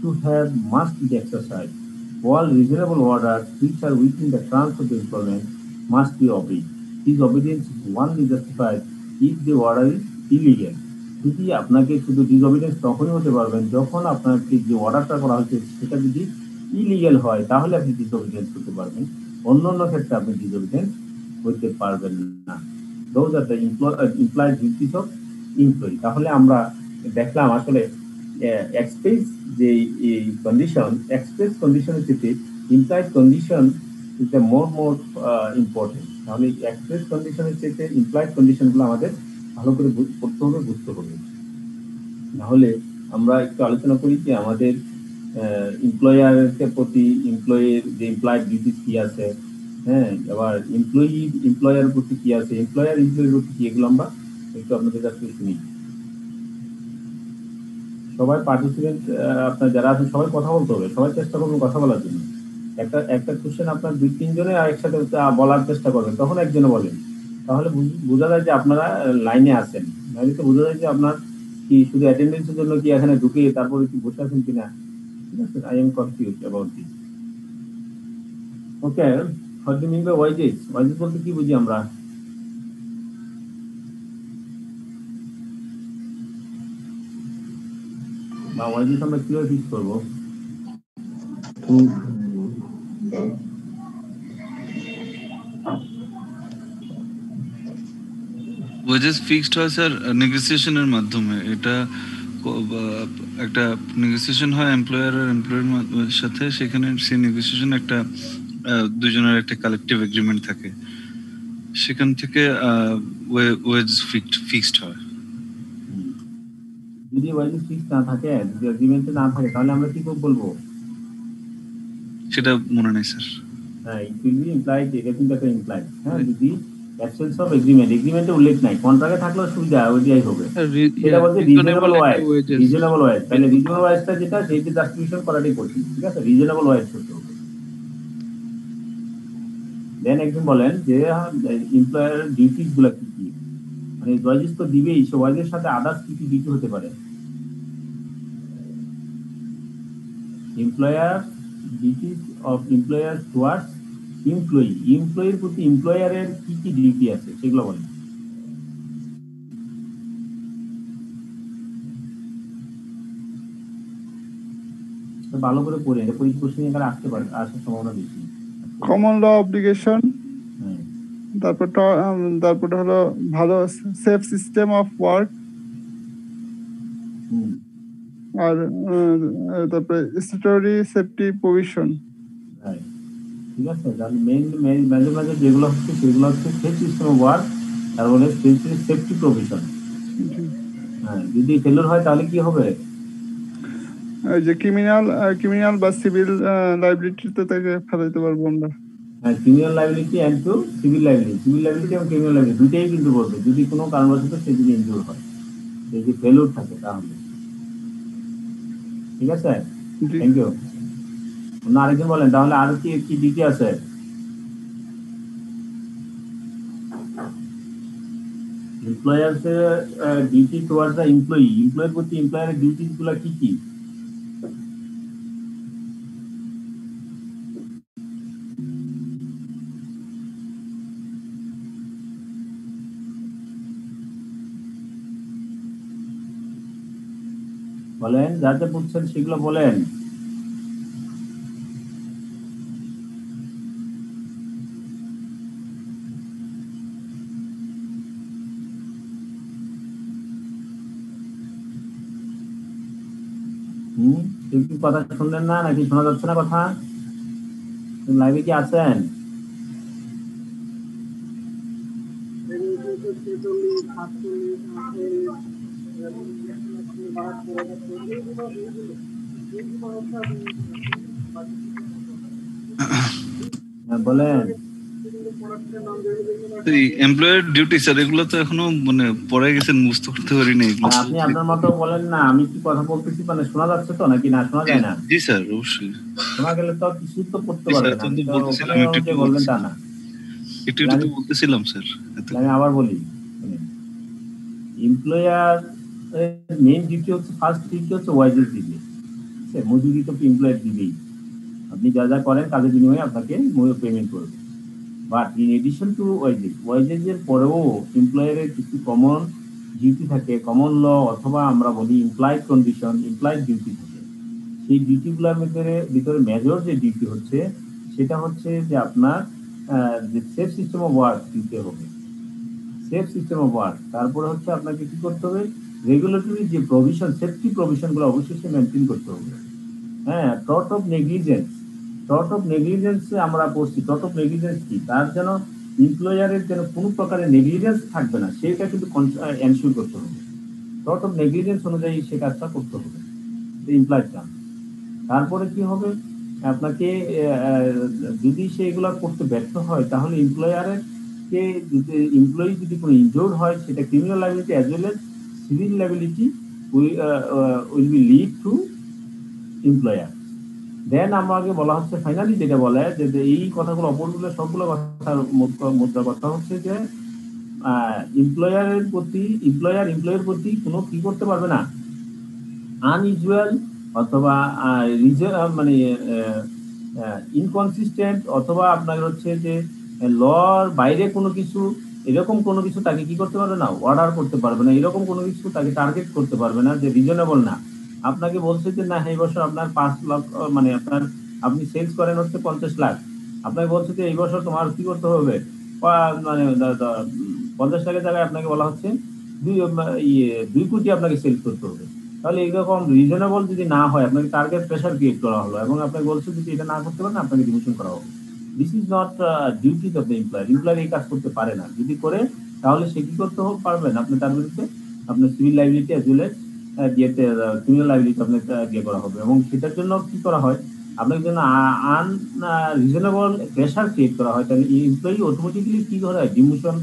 to have must be exercised. All reasonable orders which are within the terms of the employment must be obeyed. This obedience is only justified if the order is illegal. যদি আপনাকে শুধু ডিসঅবিডিয়েন্স তখনই হতে পারবেন যখন আপনাকে যে অর্ডারটা করা হচ্ছে সেটা যদি ইলিগাল হয়, তাহলে আপনি ডিসঅবিডিয়েন্স করতে পারবেন। অন্য ক্ষেত্রে আপনি ডিসঅবিডিয়েন্স করতে পারবেন না। Those are the implied duties of employee. তাহলে আমরা দেখলাম আসলে এক্সপ্রেস যে এক্সপ্রেস কন্ডিশনের চেয়ে employed condition is the more important. তাহলে এক্সপ্রেস কন্ডিশনের চেয়ে ইমপ্লয়েড কন্ডিশনগুলো আমাদের ভালো করে বুঝতে হবে। নাহলে আমরা একটু আলোচনা করি যে আমাদের এমপ্লয়ারের প্রতি এমপ্লয়ের যে এমপ্লয়েড ডিউটিস কি আছে, হ্যাঁ, এবার এমপ্লয়ারের প্রতি কি আছে, এমপ্লয়ের প্রতি কি, এগুলো আমরা একটু আপনাদের কাছে শুনি। সবাই পার্টিসিপেন্ট আপনার যারা আছেন সবাই কথা বলতে হবে, সবাই চেষ্টা করবেন কথা বলার জন্য। একটা কোশ্চেন আপনার 2-3 জনে একসাথে বলার চেষ্টা করবেন, তখন একজনে বলেন, তাহলে বোঝা যায় যে আপনারা লাইনে আছেন। নাহলে তো বোঝা যায় যে আপনার কি শুধু অ্যাটেন্ডেন্সের জন্য কি এখানে ঢুকে তারপরে কি বসে আছেন কিনা। ঠিক আছে, I am confused about this. Okay, what do mean by wages? Wages বলতে কি বুঝি আমরা? বা ওয়াইজেস আমরা কিভাবে ফিক্স করবো? ওয়েজেস ফিক্সড হয় স্যার নেগোসিয়েশনের মাধ্যমে। এটা একটা নেগোসিয়েশন হয় এমপ্লয়ার আর এমপ্লয়ের সাথে, সেখানে সেই নেগোসিয়েশন একটা দুজনের একটা কালেকটিভ এগ্রিমেন্ট থাকে, সেখান থেকে ওয়েজ ফিক্সড হয়। যদি ওয়াইজেস ফিক্স না থাকে, যদি এগ্রিমেন্টে না থাকে, তাহলে আমরা কি বলবো? সেটা মনে নেই স্যার। হ্যাঁ, ইট উইল বি ইমপ্লাইড, এটা কিন্তু একটা ইমপ্লাইড। হ্যাঁ, যদি অ্যাবসেন্স অফ এগ্রিমেন্টে উল্লেখ নাই, কন্ট্রাক্টে থাকলেও সুবিধা ওইটাই হবে। সেটা বলতে রিজনেবল ওয়েজ। তাহলে রিজনেবল ওয়েজটা যেটা সেইটা জাস্টিফিকেশন করাটাই কঠিন। ঠিক আছে, রিজনেবল ওয়েজ করতে হবে। দেন একজন বলেন যে এমপ্লয়ার ডিউটিস গুলা কি কি, মানে ওয়াইজেস তো দিবেই, সে ওয়াইজের সাথে আদার্স কি কি ডিউটি হতে পারে? Employer duties of employer towards এমপ্লয়ির প্রতি এমপ্লয়ারের কি কি ডিউটি আছে সেগুলো বলেন। ভালো করে পড়ে পরীক্ষা এখানে আসতে পারে, আসার সম্ভাবনা বেশি। কমন ল অব্লিগেশন, তারপরে হলো ভালো সেফ সিস্টেম অফ ওয়ার্ক, আর তারপরে স্ট্যাটুটরি সেফটি প্রভিশন। ঠিক আছে, তাহলে মাঝে যেগুলো হচ্ছে সেগুলো হচ্ছে সেফ সিস্টেম অফ ওয়ার্ক, তারপরে সেফটি প্রভিশন। হ্যাঁ, যদি ফেলিওর হয় তাহলে কি হবে? যে ক্রিমিনাল বা সিভিল লাইবিলিটিতে তাকে ফেলাইতে পারবো আমরা। হ্যাঁ, criminal liability and to civil liability এবং ক্রিমিনাল লাইবিলিটি দুইটাই কিন্তু বলবে যদি কোনো কারণবশত সে যদি ইনজুর হয়, যদি ফেলিওর থাকে তাহলে। ঠিক আছে, থ্যাংক ইউ। অন্য আরেকজন বলেন তাহলে আর কি ডিউটি আছে? এমপ্লয়ার্স এর ডিউটি টুয়ার্ডস দ্য এমপ্লয়ি, এমপ্লয়ের প্রতি এমপ্লয়ারের ডিউটিস গুলো কি কি? বলেন, যা যা বুঝছেন সেগুলো বলেন। কেউ কি কথা শুনলেন না, নাকি শোনা যাচ্ছে না কথা? লাইভে কি আছেন? বলেন। এমপ্লয়ার ডিউটি স্যার, এগুলো তো এখনো মানে পড়ে গেছেন, মুখস্থ করতে পারি না এগুলো। আপনি আপনার মতো বলেন না, আমি কি কথা বলতেছি মানে শোনা যাচ্ছে তো, নাকি না শোনা যায় না? জি স্যার, অবশ্যই শোনা গেলে তো কিছু তো করতে জি স্যার, পারবেন না, তো বলতেছিলাম একটু বলবেন তা না। একটু তো বলতেছিলাম স্যার। আমি আবার বলি, এমপ্লয়ার মেইন ডিউটি হচ্ছে, ফার্স্ট ডিউটি হচ্ছে ওয়াইজেস দিবে, মজুরি তো এমপ্লয়ার দিবেই। আপনি যা যা করেন কাজের বিনিময়ে আপনাকে পেমেন্ট করবে। But in addition to wages এর পরেও এমপ্লয়ারের কিছু কমন ডিউটি থাকে, কমন ল অথবা আমরা বলি ইমপ্লয়েড কন্ডিশন, ইমপ্লয়েড ডিউটি থাকে। সেই ডিউটিগুলোর ভিতরে মেজর যে ডিউটি হচ্ছে সেটা হচ্ছে যে আপনার যে সেফ সিস্টেম অফ ওয়ার্ক দিতে হবে, সেফ সিস্টেম অফ ওয়ার্ক। তারপরে হচ্ছে আপনাকে কি করতে হবে, রেগুলেটরি যে প্রভিশন, সেফটি প্রভিশনগুলো অবশ্যই মেনটেন করতে হবে। হ্যাঁ, tort of negligence, tort of negligence আমরা পড়ছি। টর্ট অফ নেগলিজেন্স কি, তার যেন এমপ্লয়ারের যেন কোনো প্রকারের নেগলিজেন্স থাকবে না, সেটা কিন্তু এনশিওর করতে হবে। টর্ট অফ নেগলিজেন্স অনুযায়ী সে কাজটা করতে হবে এমপ্লয়ের টার্ম। তারপরে কি হবে, আপনাকে যদি সে এগুলো করতে ব্যর্থ হয় তাহলে এমপ্লয়ারের কে, এমপ্লয়ি যদি কোনো ইনজোর্ড হয়, সেটা criminal liability as well as civil liability will be lead to employer. Then আমাকে বলা হচ্ছে ফাইনালি যেটা বলে যে এই কথাগুলো অপরগুলো সবগুলো কথার মুদ্রা কথা হচ্ছে যে এমপ্লয়ারের প্রতি কোনো কি করতে পারবে না, আনইউজুয়াল অথবা মানে ইনকনসিস্টেন্ট অথবা আপনার হচ্ছে যে লর বাইরে কোনো কিছু, এরকম কোনো কিছু তাকে কি করতে পারবে না, অর্ডার করতে পারবে না, এরকম কোনো কিছু তাকে টার্গেট করতে পারবে না যে রিজনেবল না। আপনাকে বলছে যে না, এই বছর আপনার 5 লক্ষ, মানে আপনি সেলস করেন হচ্ছে 50 লাখ, আপনাকে বলছে যে এই বছর তোমার কি করতে হবে, মানে 50 লাখের জায়গায় আপনাকে বলা হচ্ছে 2 কোটি আপনাকে সেলস করতে হবে। তাহলে এইরকম রিজনেবল যদি না হয়, আপনাকে টার্গেট প্রেশার ক্রিয়েট করা হলো এবং আপনাকে বলছে যদি এটা না করতে পারেন আপনাকে ডিমিশন করা হবে। This is not duty of the employer. Employer এই কাজ করতে পারে না, যদি করে তাহলে সে কি করতে পারবেন, আপনি তার বিরুদ্ধে আপনার civil liability as well age criminal liability আপনাকে দিয়ে করা হবে। এবং সেটার জন্য কি করা হয়, আপনার জন্য রিজনেবল প্রেশার ক্রিয়েট করা হয়, তাহলে এই এমপ্লয়ি অটোমেটিক্যালি কি করে ডিমোশন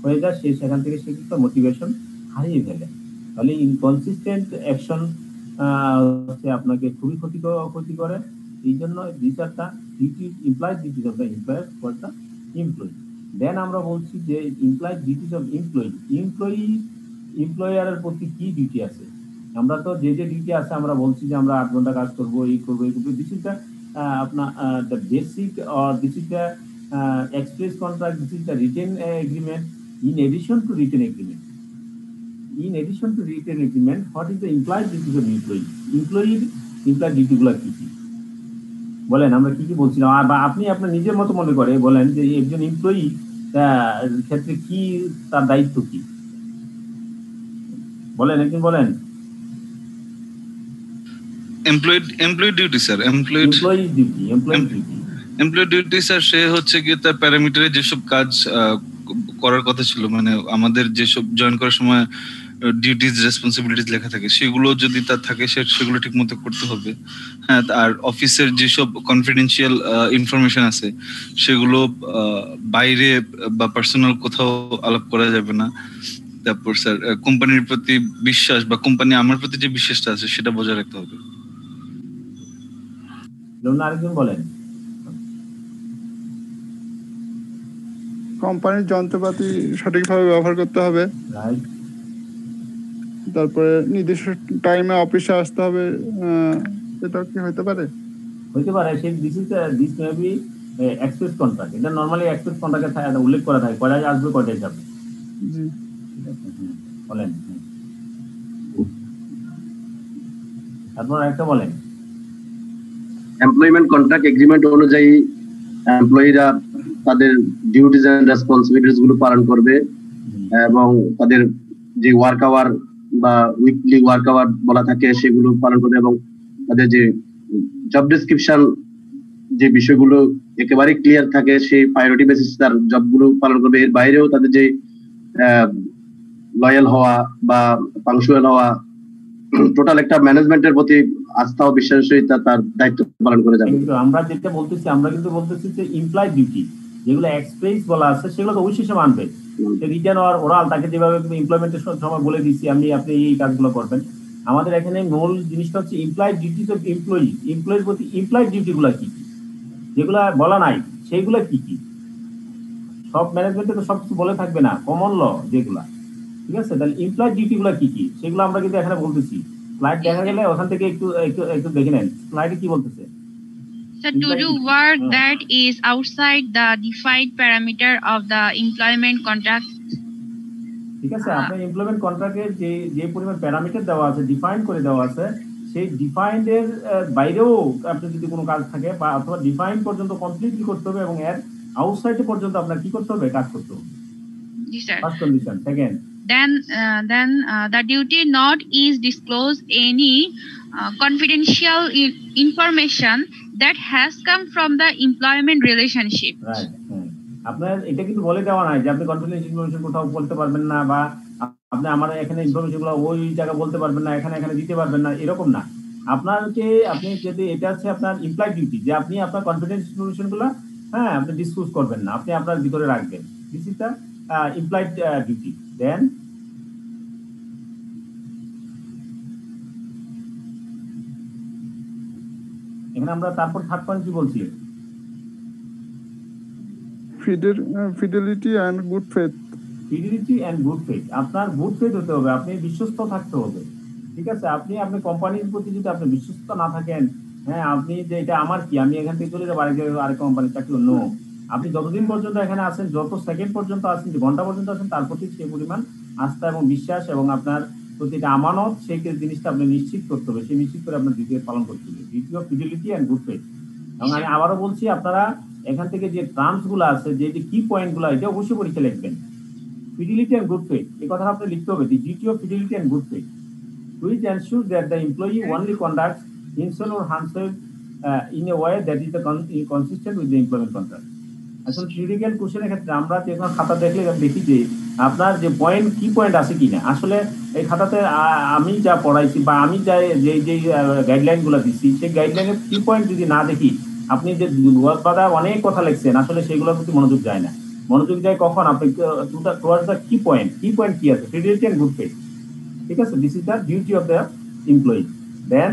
হয়ে যায়, সে সেখান থেকে সে কিন্তু মোটিভেশন হারিয়ে ফেলে। তাহলে ইনকনসিস্টেন্ট অ্যাকশন হচ্ছে আপনাকে খুবই ক্ষতি করে। এই জন্য this are the duties, implied duties of the employer for the employee. Then আমরা বলছি যে ইমপ্লয়েড ডিউটিজ অফ এমপ্লয়ারের প্রতি কি ডিউটি আছে। আমরা তো যে ডিউটি আছে আমরা বলছি যে আমরা 8 ঘন্টা কাজ করবো, এই করবো। দিস ইজ দ্য আপনার the basic, or this is the express contract, this is the written agreement. In addition to written agreement, what is the implied duties of employee? Implied duty গুলো কি কি বলেন, আমরা কি কি বলছিলাম, বা আপনি আপনার নিজের মতো মনে করে বলেন যে একজন এমপ্লয়ি ক্ষেত্রে কি তার দায়িত্ব কি, বলেন একদিন বলেন। Employee duty sir, employee duty sir, সে হচ্ছে কি তার প্যারামিটারে যেসব কাজ করার কথা ছিল, মানে আমাদের যেসব জয়েন করার সময় ডিউটিজ রেসপন্সিবিলিটিস লেখা থাকে, সেগুলো যদি তার থাকে সেগুলো ঠিক মতো করতে হবে। হ্যাঁ, আর অফিসের যেসব কনফিডেন্সিয়াল ইনফরমেশন আছে সেগুলো বাইরে বা পার্সোনাল কোথাও আলাপ করা যাবে না। তারপর স্যার কোম্পানির প্রতি বিশ্বাস বা কোম্পানি আমার প্রতি যে বিশ্বাসটা আছে সেটা বজায় রাখতে হবে। আরেকজন বলেন। কোম্পানির যন্ত্রপাতি সঠিকভাবে ব্যবহার করতে হবে। রাইট। তারপরে নির্দিষ্ট টাইমে অফিসে আসতে হবে, এটা কি হতে পারে? হইতে পারে সেই this may be express contract. এটা নরমালি এক্সপ্রেস কন্ট্রাক্টে উল্লেখ করা থাকে কয়টায় আসবে কয়টায় যাবে। জি। ঠিক আছে, বলেন। তারপর একটা বলেন। এমপ্লয়মেন্ট কন্ট্রাক্ট এগ্রিমেন্ট অনুযায়ী এমপ্লয়িরা তাদের ডিউটিজ এন্ড রেসপন্সিবিলিটিস গুলো পালন করবে এবং তাদের যে ওয়ার্ক আওয়ার বা উইকলি ওয়ার্ক আওয়ার বলা থাকে সেগুলো পালন করবে এবং তাদের যে জব ডেসক্রিপশন যে বিষয়গুলো একেবারে ক্লিয়ার থাকে সেই প্রায়োরিটি বেসিস তার জবগুলো পালন করবে। এর বাইরেও তাদের যে লয়াল হওয়া বা পাংচুয়াল হওয়া, টোটাল একটা ম্যানেজমেন্টের প্রতি আস্থা ও বিশ্বাসিতা তার দায়িত্ব পালন করে যাবে। কিন্তু আমরা যেটা বলতেছি, আমরা কিন্তু বলতেছি যে ইমপ্লয়েড ডিউটি যেগুলো এক্সপ্রেস বলা আছে সেগুলো তো অবশ্যই সে মানবে। রিটেন আর ওরাল তাকে যেভাবে ইমপ্লয়মেন্টের সময় বলে দিচ্ছি আপনি এই কাজগুলো করবেন। আমাদের এখানে মূল জিনিসটা হচ্ছে ইমপ্লয়েড ডিউটিস অফ এমপ্লয়ির প্রতি ইমপ্লয়েড ডিউটি গুলা কি কি, যেগুলা বলা নাই সেইগুলা কি কি। সব ম্যানেজমেন্টে তো সবকিছু বলে থাকবে না, কমন ল যেগুলা। ঠিক আছে, তাহলে এমপ্লয়েড ডিউটি গুলা কি কি সেগুলো আমরা কিন্তু এখানে বলতেছি। স্লাইড দেখা গেলে ওখান থেকে একটু একটু একটু দেখে নেন স্লাইডে কি বলতেছে। So to do work that is outside the defined parameter of the employment contract. ঠিক আছে, আপনার এমপ্লয়মেন্ট কন্ট্রাক্টে যে পরিমাণ প্যারামিটার দেওয়া আছে, ডিফাইন করে দেওয়া আছে, সেই ডিফাইন্ড এর বাইরেও আপনি যদি কোনো কাজ থাকে বা অথবা ডিফাইন পর্যন্ত কমপ্লিটলি করতে হবে এবং এর আউটসাইড পর্যন্ত আপনার কি করতে হবে, কাজ করতে হবে। Yes, sir. First condition. Second, Then the duty not is disclose any confidential information that has come from the employment relationship. Right. আপনার এটা কিন্তু বলে দেওয়া নাই যে আপনি কনফিডেন্সিয়াল ইনফরমেশন কোথাও বলতে পারবেন না, বা আপনি আমার এখানে ইনফরমেশন গুলো ওই জায়গা বলতে পারবেন না, এখানে দিতে পারবেন না, এরকম না। আপনাকে আপনি যদি এটা হচ্ছে আপনার ইমপ্লয়েড ডিউটি যে আপনি আপনার কনফিডেন্সিয়াল ইনফরমেশন গুলো আপনি ডিসক্লোজ করবেন না, আপনি আপনার ভিতরে রাখবেন। This is the implied duty. Then এখানে আমরা তারপর থার্ড পয়েন্ট কি বলছি, fidelity and good faith. Fidelity and good faith. আপনার গুড ফেথ হতে হবে, আপনি বিশ্বস্ত থাকতে হবে। ঠিক আছে, আপনি কোম্পানির প্রতি যদি আপনি বিশ্বস্ত না থাকেন, আপনি যে এটা আমার কি, আমি এখান থেকে চলে যাবো আরেক কোম্পানির চাকরি, অন্য। আপনি যতদিন পর্যন্ত এখানে আছেন, যত সেকেন্ড পর্যন্ত আছেন, যে ঘন্টা পর্যন্ত আছেন, তার প্রতি সেই পরিমাণ আস্থা এবং বিশ্বাস এবং আপনার প্রতি এটা আমানত, সেই জিনিসটা আপনি নিশ্চিত করতে হবে, সেই নিশ্চিত করে আপনার ডিউটি পালন করতে হবে। Duty of fidelity and good faith. এবং আমি আবারও বলছি, আপনারা এখান থেকে যে টার্মস গুলো আছে, যে কি পয়েন্ট গুলো, এটা অবশ্যই পরীক্ষা লিখবেন। ফিডেলিটি অ্যান্ড গুড ফেথ, এই কথাটা আপনি লিখতে হবে। দি duty of fidelity and good faith which ensures that the employee only conducts himself or herself in a way that is consistent with the employment contract. আসলে থিওরিক্যাল কোশ্চেনের ক্ষেত্রে আমরা যখন খাতা দেখলে দেখি যে আপনার যে পয়েন্ট কি পয়েন্ট আছে কিনা। আসলে এই খাতাতে আমি যা পড়াইছি বা আমি যে গাইডলাইন গুলো দিচ্ছি, সেই গাইডলাইনের কি পয়েন্ট যদি না দেখি, আপনি যে বাদা অনেক কথা লিখছেন, আসলে সেগুলোর প্রতি মনোযোগ যায় না। মনোযোগ যায় কখন, আপনি টুয়ার্ডস দ্য কি পয়েন্ট কি আছে, ফিডেলিটি এন্ড গুড ফেথ। ঠিক আছে, this is the duty of the employee. Then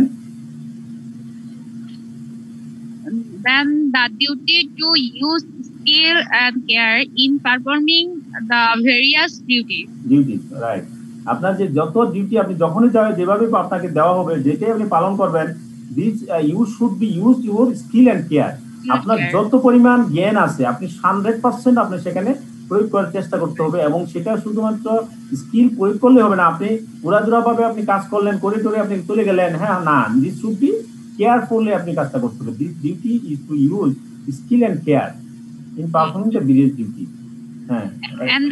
the duty to use skill and care in performing the various duties, right. আপনার যে যত ডিউটি আপনি যখনই যেভাবে আপনাকে দেওয়া হবে, যেটাই আপনি পালন করবেন, this you should be use your skill and care. আপনার যত পরিমাণ জ্ঞান আছে, আপনি 100% আপনি সেখানে প্রয়োগ করার চেষ্টা করতে হবে। এবং সেটা শুধুমাত্র স্কিল প্রয়োগ করলে হবে না, আপনি উড়াদুরা ভাবে আপনি কাজ করলেন, করে আপনি চলে গেলেন, না, দিস শুড বি কেয়ারফুলি আপনি কাজটা করতে হবে। This duty is to use skill and care in performing the various duty. And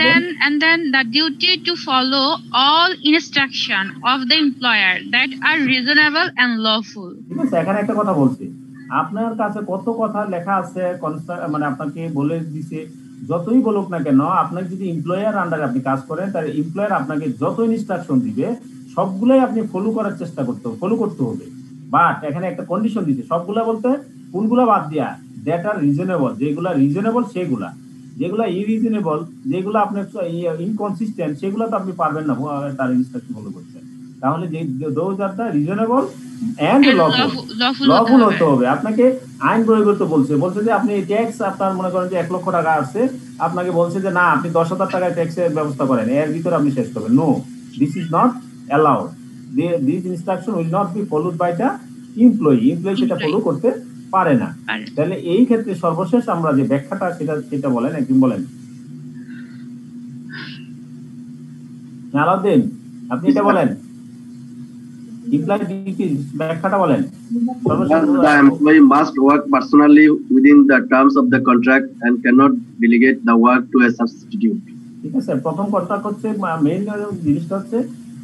then the duty to follow all instruction of the employer that are reasonable and lawful. ঠিক আছে, এখানে একটা কথা বলছি, আপনার কাছে কত কথা লেখা আছে, মানে আপনাকে বলে দিছে, যতই বলুক না কেন, আপনার যদি এমপ্লয়ার আন্ডারে আপনি কাজ করেন, তাহলে এমপ্লয়ার আপনাকে যত ইনস্ট্রাকশন দিবে সবগুলাই আপনি ফলো করার চেষ্টা ফলো করতে হবে। বাট এখানে একটা কন্ডিশন দিছে, সবগুলা বলতে কোনগুলা বাদ দিয়া, দ্যাট আর রিজনেবল, যেগুলা রিজনেবল সেগুলা, যেগুলা ইরিজনেবল, যেগুলো আপনার ইনকনসিস্টেন্ট, সেগুলো তো আপনি পারবেন না তার ইনস্ট্রাকশন ফলো করতে। তাহলে যে those are the reasonable and lawful হতে হবে। আপনাকে আইন প্রয়োগ করতে বলছে যে আপনি ট্যাক্স, আপনার মনে করেন যে 1 লক্ষ টাকা আছে, আপনাকে বলছে যে না, আপনি 10,000 টাকায় ট্যাক্সের ব্যবস্থা করেন, এর ভিতরে আপনি শেষ করবেন। No, this is not allowed. These instruction will not be followed by the employee সেটা ফলো করতে পারে না। তাহলে এই ক্ষেত্রে সর্বশেষ আমরা যে ব্যাখ্যাটা সেটা বলেন, একদিন বলেন আলাউদ্দিন, আপনি এটা বলেন, implied duties ব্যাখ্যাটা বলেন। The employee must work personally within the terms of the contract and cannot delegate the work to a substitute. ঠিক আছে, প্রথম কন্ট্রাক্ট হচ্ছে মেইন জিনিসটা হচ্ছে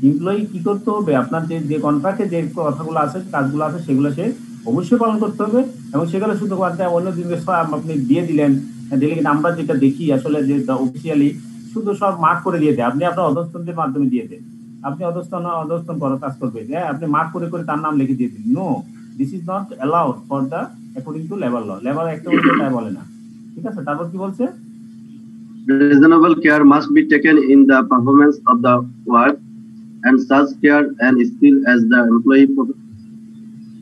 এমপ্লয়ি কি করতে হবে, আপনার যে কন্ট্রাক্টে যে কথাগুলো আছে কাজগুলো আছে সেগুলো সে অবশ্যই পালন করতে হবে, এবং সেগুলো শুধু অন্য জিনিস আপনি দিয়ে দিলেন ডেলিগেট। আমরা যেটা দেখি আসলে যে অফিসিয়ালি শুধু সব মার্ক করে দিয়ে দেয়, আপনি আপনার অধস্তনদের মাধ্যমে দিয়ে দেন, আপনি অধস্তন করার কাজ করবে, আপনি মার্ক করে করে তার নাম লিখে দিয়ে দিন। No, this is not allowed for the according to labour law. Labour একটা তাই বলে না। ঠিক আছে, তারপর কি বলছে? Reasonable care must be taken in the performance of the work, and such care and skill as the employee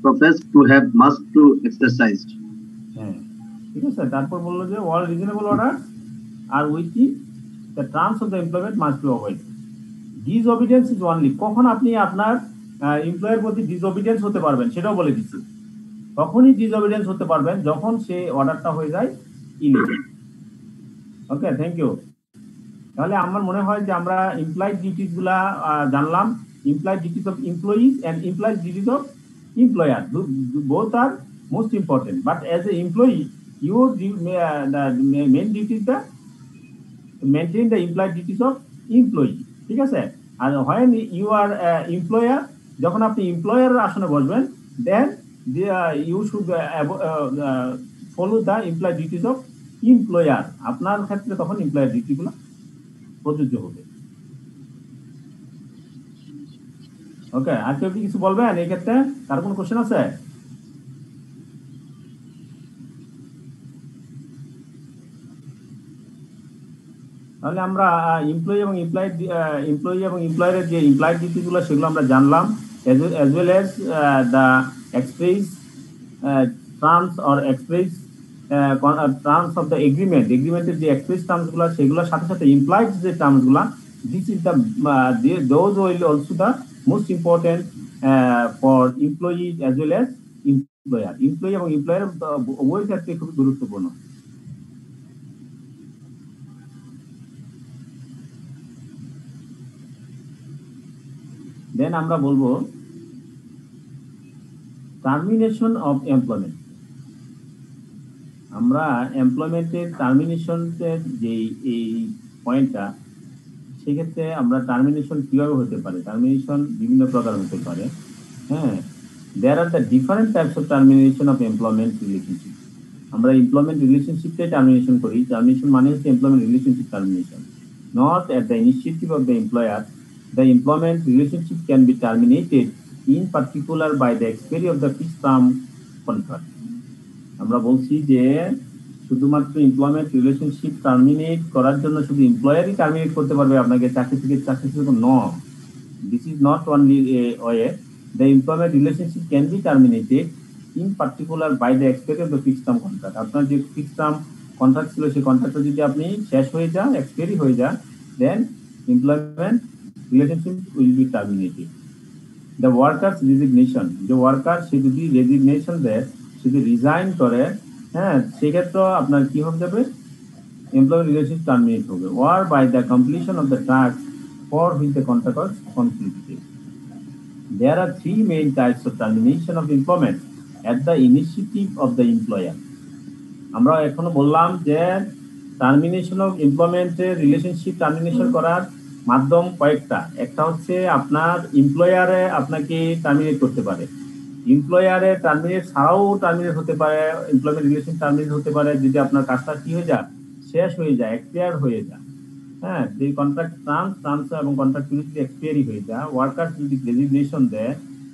profess to have must to exercised. হ্যাঁ, ঠিক আছে। তারপর বললো যে all reasonable orders are within the terms of the employment must be avoided. Disobedience is only, কখন আপনি আপনার এমপ্লয়ের প্রতি ডিসঅবিডিয়েন্স হতে পারবেন সেটাও বলে দিচ্ছি। তখনই ডিসঅবিডিয়েন্স হতে পারবেন যখন সে অর্ডারটা হয়ে যায় ইলিগাল। Okay, thank you. তাহলে আমার মনে হয় যে আমরা ইমপ্লয়েড ডিউটিস গুলা জানলাম। Implied duties of employees and implied duties of employer, both are most important, but as an employee your the main duty is to maintain the implied duties of employee. ঠিক আছে, আর when you are employer, যখন আপনি এমপ্লয়ার আসনে বসবেন, then you should follow the implied duties of employer. আপনার ক্ষেত্রে তখন এমপ্লয়ার ডিউটি গুলো প্রযোজ্য হবে। ওকে, আর কেউ কিছু বলবেন এই ক্ষেত্রে? কার কোনো কোশ্চেন আছে? তাহলে আমরা এমপ্লয়ি এবং এমপ্লয়ারের যে ইমপ্লয়েড ডিউটি গুলো সেগুলো আমরা জানলাম, as well as the express terms or express terms of the agreemented যে express terms গুলো সেগুলোর সাথে সাথে implied যে terms গুলো, this is the those will also the most important for employee as well as employer. Employee এবং এমপ্লয়ার উভয় ক্ষেত্রে খুব গুরুত্বপূর্ণ। দেন আমরা বলবো টার্মিনেশন অফ এমপ্লয়মেন্ট। আমরা এমপ্লয়মেন্টের টার্মিনেশনের যে এই পয়েন্টটা, সেক্ষেত্রে আমরা টার্মিনেশন কিভাবে হতে পারে, টার্মিনেশন বিভিন্ন প্রকার হতে পারে। হ্যাঁ, there are the different types of termination of employment relationship. আমরা এমপ্লয়মেন্ট রিলেশনশিপটাই টার্মিনেশন করি। টার্মিনেশন মানে হচ্ছে employment relationship termination, not at the initiative of the employer. The employment relationship can be terminated in particular by the expiry of the fixed term contract. আমরা বলছি যে শুধুমাত্র এমপ্লয়মেন্ট রিলেশনশিপ টার্মিনেট করার জন্য শুধু এমপ্লয়ারই টার্মিনেট করতে পারবে আপনাকে চাকরি থেকে। No, this is not only way. The employment relationship can be terminated in particular by the expiry of the fixed term contract. আপনার যে ফিক্সড টার্ম কন্ট্রাক্ট ছিল সেই কন্ট্রাক্টটা যদি আপনি শেষ হয়ে যান, এক্সপায়ারি হয়ে যান, then employment relationship will be terminated. The worker's resignation, the worker সে যদি রেজিগনেশন দেয়, সে যদি রিজাইন করে, হ্যাঁ, সেক্ষেত্রে আপনার কি হবে যাবে, এমপ্লয়ি রিলেশনশিপ টার্মিনেট হবে, or by the completion of the task for which the contract was completed. There are three main types of termination of employment at the initiative of the employer. আমরা এখনো বললাম যে টার্মিনেশন অফ এমপ্লয়মেন্টের রিলেশনশিপ টার্মিনেশন করার মাধ্যম কয়েকটা। একটা হচ্ছে আপনার এমপ্লয়ারে আপনাকে টার্মিনেট করতে পারে, এমপ্লয়ারে টার্মিনেট ছাড়াও টার্মিনেট হতে পারে, এমপ্লয়মেন্ট রিলেশন টার্মিনেট হতে পারে যদি আপনার কাজটা কি হয়ে যায়, শেষ হয়ে যায়, এক্সপায়ার হয়ে যায়। হ্যাঁ, যে কন্ট্রাক্ট টার্মস এবং কন্ট্রাক্ট যদি এক্সপায়ারি হয়ে যায়, ওয়ার্কার যদি রেজিগনেশন দেয়,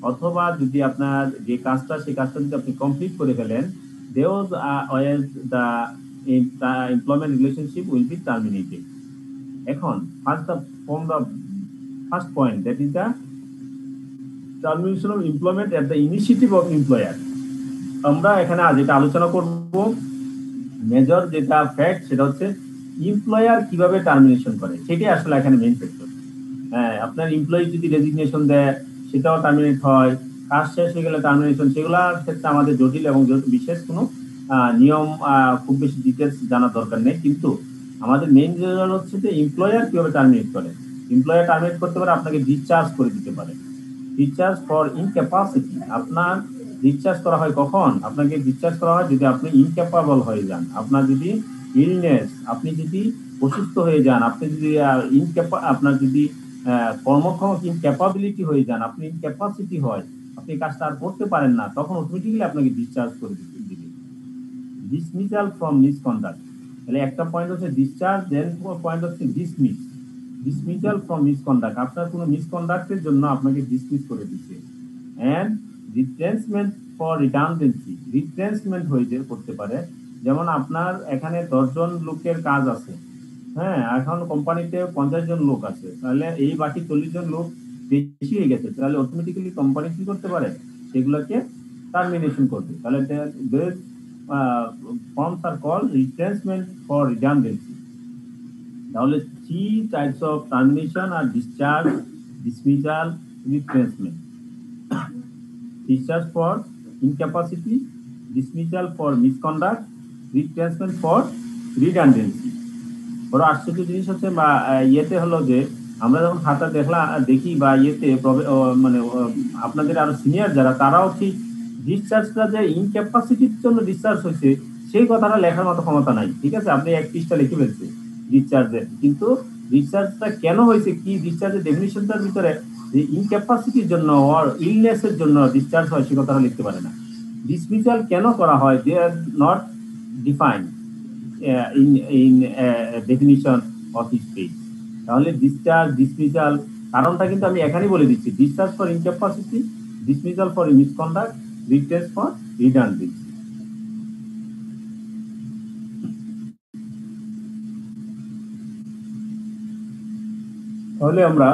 অথবা যদি আপনার যে কাজটা সেই কাজটা যদি আপনি কমপ্লিট করে ফেলেন, those are the employment relationship will be terminated. এখন from the first point, that is the termination of employment at the initiative of employer. আমরা এখানে আজ যেটা আলোচনা করব, মেজর যেটা ফ্যাক্ট, সেটা হচ্ছে এমপ্লয়ার কিভাবে টার্মিনেশন করে, সেটাই আসলে এখানে মেইন ফ্যাক্টর। হ্যাঁ, আপনার এমপ্লয়ি যদি রেজিগনেশন দেয় সেটাও টার্মিনেট হয়, কাজ শেষ হয়ে গেলে টার্মিনেশন, সেগুলোর ক্ষেত্রে আমাদের জটিল এবং বিশেষ কোনো নিয়ম খুব বেশি ডিটেলস জানার দরকার নেই। কিন্তু আমাদের মেইন রেজাল্ট হচ্ছে যে এমপ্লয়ার কিভাবে টার্মিনেট করে। এমপ্লয়ার টার্মিনেট করতে পারে, আপনাকে ডিসচার্জ করে দিতে পারে। ডিসচার্জ ফর ইনক্যাপাসিটি, আপনার ডিসচার্জ করা হয় কখন? আপনাকে ডিসচার্জ করা হয় যদি আপনি ইনক্যাপাবল হয়ে যান, আপনার যদি ইলনেস, আপনি যদি অসুস্থ হয়ে যান, আপনি যদি আপনার যদি কর্মক্ষম ইনক্যাপাবিলিটি হয়ে যান, আপনি ইনক্যাপাসিটি হয়, আপনি কাজটা আর করতে পারেন না, তখন অটোমেটিক্যালি আপনাকে ডিসচার্জ করে দিবে। ডিসমিসাল ফ্রম মিসকন্ডাক্ট, তাহলে একটা পয়েন্ট হচ্ছে ডিসচার্জ, দেন পয়েন্ট হচ্ছে ডিসমিস। ডিসমিসাল ফ্রম মিসকন্ডাক্ট, আপনার কোনো মিসকন্ডাক্টের জন্য আপনাকে ডিসমিস করে দিচ্ছে। এন্ড রিট্রেন্সমেন্ট ফর রিডান্ডেন্সি, রিট্রেন্সমেন্ট হয়ে করতে পারে। যেমন আপনার এখানে 10 জন লোকের কাজ আছে, হ্যাঁ, এখন কোম্পানিতে 50 জন লোক আছে, তাহলে এই বাকি 40 জন লোক বেশি হয়ে গেছে, তাহলে অটোমেটিক্যালি কোম্পানি কি করতে পারে? সেগুলোকে টার্মিনেশন করবে। তাহলে forms are call retrenchment for redundancy. তাহলে 3 types of termination are discharge, dismissal, retrenchment. Discharge for incapacity, dismissal for misconduct, retrenchment for redundancy. বড় আশ্চর্য জিনিস হচ্ছে বা ইয়েতে হলো যে আমরা যখন খাতা দেখি বা ইয়েতে মানে আপনাদের আরো সিনিয়র যারা, তারাও ঠিক ডিসচার্জটা যে ইনক্যাপাসিটির জন্য ডিসচার্জ হয়েছে সেই কথাটা লেখার মতো ক্ষমতা নাই। ঠিক আছে, আপনি এক পৃষ্ঠা লিখে ফেলছে ডিসচার্জের, কিন্তু ডিসচার্জটা কেন হয়েছে, কি ডিসচার্জের ডেফিনিশনটার ভিতরে যে ইনক্যাপাসিটির জন্য আর ইলনেসের জন্য ডিসচার্জ হয় সে কথাটা লিখতে পারে না। ডিসমিসাল কেন করা হয়, they are not defined in definition of his page. তাহলে ডিসচার্জ, ডিসমিসাল কারণটা কিন্তু আমি এখানেই বলে দিচ্ছি, discharge for incapacity, dismissal for misconduct, retrench for redundancy. তাহলে আমরা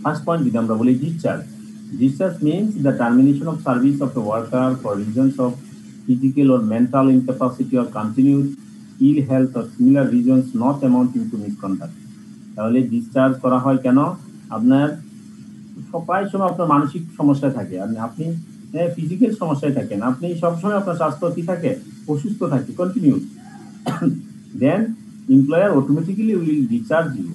ফার্স্ট পয়েন্ট যদি আমরা বলি discharge, discharge means the termination of service of the worker for reasons of physical or mental incapacity or continued ill health or similar reasons not amounting to misconduct. তাহলে ডিসচার্জ করা হয় কেন? আপনার প্রায় সময় আপনার মানসিক সমস্যায় থাকে, আপনি ফিজিক্যাল সমস্যায় থাকেন, আপনি সবসময় আপনার স্বাস্থ্য কি থাকে, অসুস্থ থাকে continue, then employer automatically will discharge you.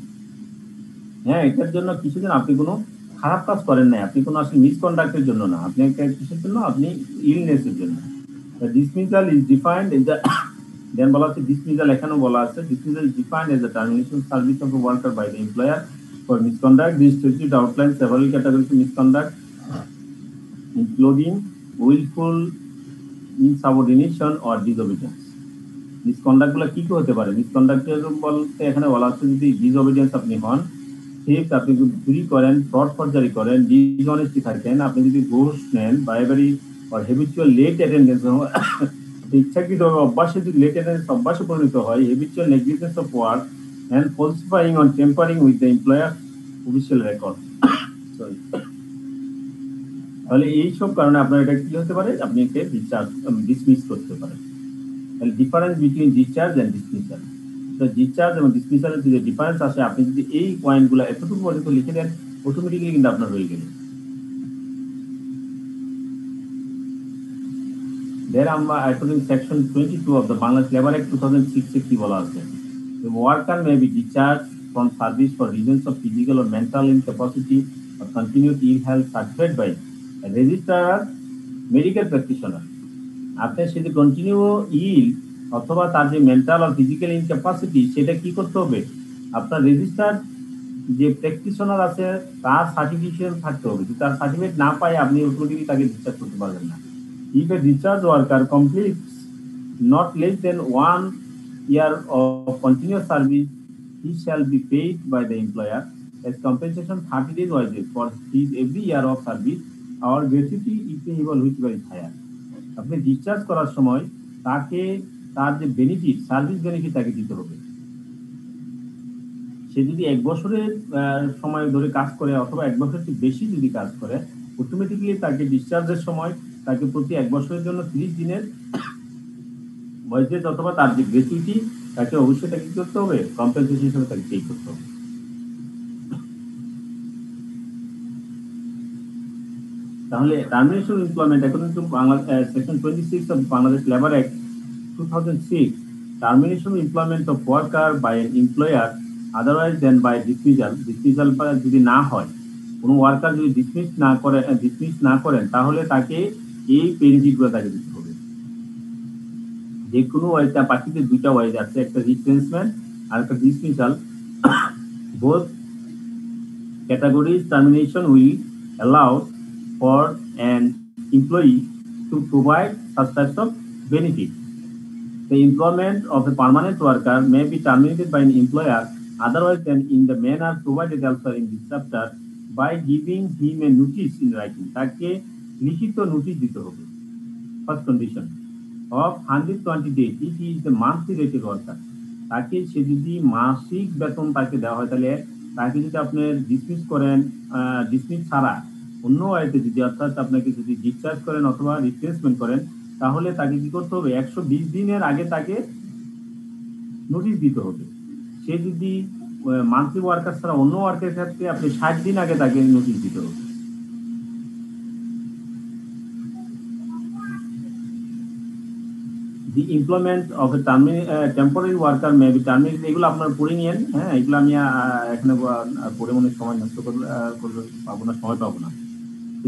হ্যাঁ, এটার জন্য কিছুদিন আপনি কোনো খারাপ কাজ করেন না, আপনি কোনো আসলে মিসকন্ডাক্টের জন্য না, আপনি কিসের জন্য, আপনি ইলনেসের জন্য। Dismissal is defined is the, then বলা হচ্ছে ডিসমিসাল, এখানেও বলা আছে dismissal is defined as the termination service of a worker by the employer for misconduct. This statute outlines several categories of misconduct including willful insubordination or disobedience. Misconduct গুলো কি কি হতে পারে? মিসকন্ডাক্টের বলতে এখানে বলা হচ্ছে যদি ডিসঅবিডিয়েন্স আপনি হন, থিফট আপনি যদি চুরি করেন, ফ্রড ফরজারি করেন, ডিসঅনেস্টি থাকেন, আপনি যদি ঘুষ নেন, বারবারি or habitual late attendance, ইচ্ছাকৃতভাবে অভ্যাসে যদি লেট অ্যাটেন্ডেন্স অভ্যাসে পরিণত হয়, habitual negligence of work and falsifying or tampering with the employer official record. Sorry, তাহলে এইসব কারণে আপনার এটা কি হতে পারে, আপনি একে ডিসমিস করতে পারেন। তাহলে difference between discharge and dismissal, তো ডিসচার্জ এবং ডিসমিসালের যে ডিফারেন্স আছে, আপনি যদি এই পয়েন্টগুলো এতটুকু পর্যন্ত লিখে দেন অটোমেটিক্যালি কিন্তু আপনার হয়ে গেল। There আমরা according section 22 of the Bangladesh Labour Act 2006 এ কি বলা আছে, the worker may be discharged from service for reasons of physical or mental incapacity or continued ill health certified by a registered medical practitioner. আপনি যদি কন্টিনিউ ইল অথবা তার যে মেন্টাল আর ফিজিক্যাল ইনক্যাপাসিটি, সেটা কি করতে হবে, আপনার রেজিস্টার্ড যে প্র্যাকটিশনার আছে তার সার্টিফিকেশন থাকতে হবে। যদি তার সার্টিফিকেট না পায় আপনি অটোমেটিক্যালি তাকে ডিসচার্জ করতে পারবেন না। If a discharged worker completes not less than 1 year of continuous service, he shall be paid by the employer as compensation 30 days wages for his every year of service or gratuity if payable whichever is higher. আপনি ডিসচার্জ করার সময় তাকে তার যে বেনিফিট, সার্ভিস বেনিফিট তাকে দিতে হবে। সে যদি 1 বছরের সময় ধরে কাজ করে অথবা 1 বছরের চেয়ে বেশি যদি কাজ করে, অটোমেটিক্যালি তাকে ডিসচার্জের সময় তাকে প্রতি 1 বছরের জন্য 30 দিনের ওয়েজেস অথবা তার যে গ্র্যাচুইটি তাকে অবশ্যই তাকে কি করতে হবে, কম্পেনসেশন হিসেবে তাকে পে করতে হবে। তাহলে termination employment according to section 26 of Bangladesh labour act 2006, termination of employment of worker by an employer otherwise than by dismissal যদি না হয়, কোনো ওয়ার্কার যদি ডিসমিস না করেন তাহলে তাকে এই বেনিফিটগুলো তাকে দিতে হবে। যে কোনো ওয়াইজটা পার্টিতে দুইটা ওয়াইজ আছে, একটা রিপ্লেসমেন্ট আর একটা dismissal. Both categories termination will allow for an employee to provide such types of benefit. The employment of a permanent worker may be terminated by an employer otherwise than in the manner provided elsewhere in this chapter by giving him a notice in writing. তাকে লিখিত নোটিশ দিতে হবে। First condition of 120 days if he is the monthly rated worker. তাকে সে যদি মাসিক বেতন তাকে দেওয়া হয়, তাহলে তাকে যদি আপনি ডিসমিস করেন, ডিসমিস ছাড়া অন্য ওয়াইতে যদি অর্থাৎ আপনাকে যদি ডিসচার্জ করেন অথবা রিপ্লেসমেন্ট করেন, তাহলে তাকে কি করতে হবে, 120 দিনের আগে তাকে নোটিশ দিতে হবে। সে যদি মান্থলি ওয়ার্কার ছাড়া অন্য ওয়ার্কের ক্ষেত্রে আপনি 60 দিন আগে তাকে নোটিশ দিতে হবে। The employment of a temporary worker may be terminated. এগুলো আপনারা পড়ে নিয়েন, হ্যাঁ, এগুলো আমি এখানে পড়ে মনে সময় নষ্ট পাবো না, সময় পাবো না।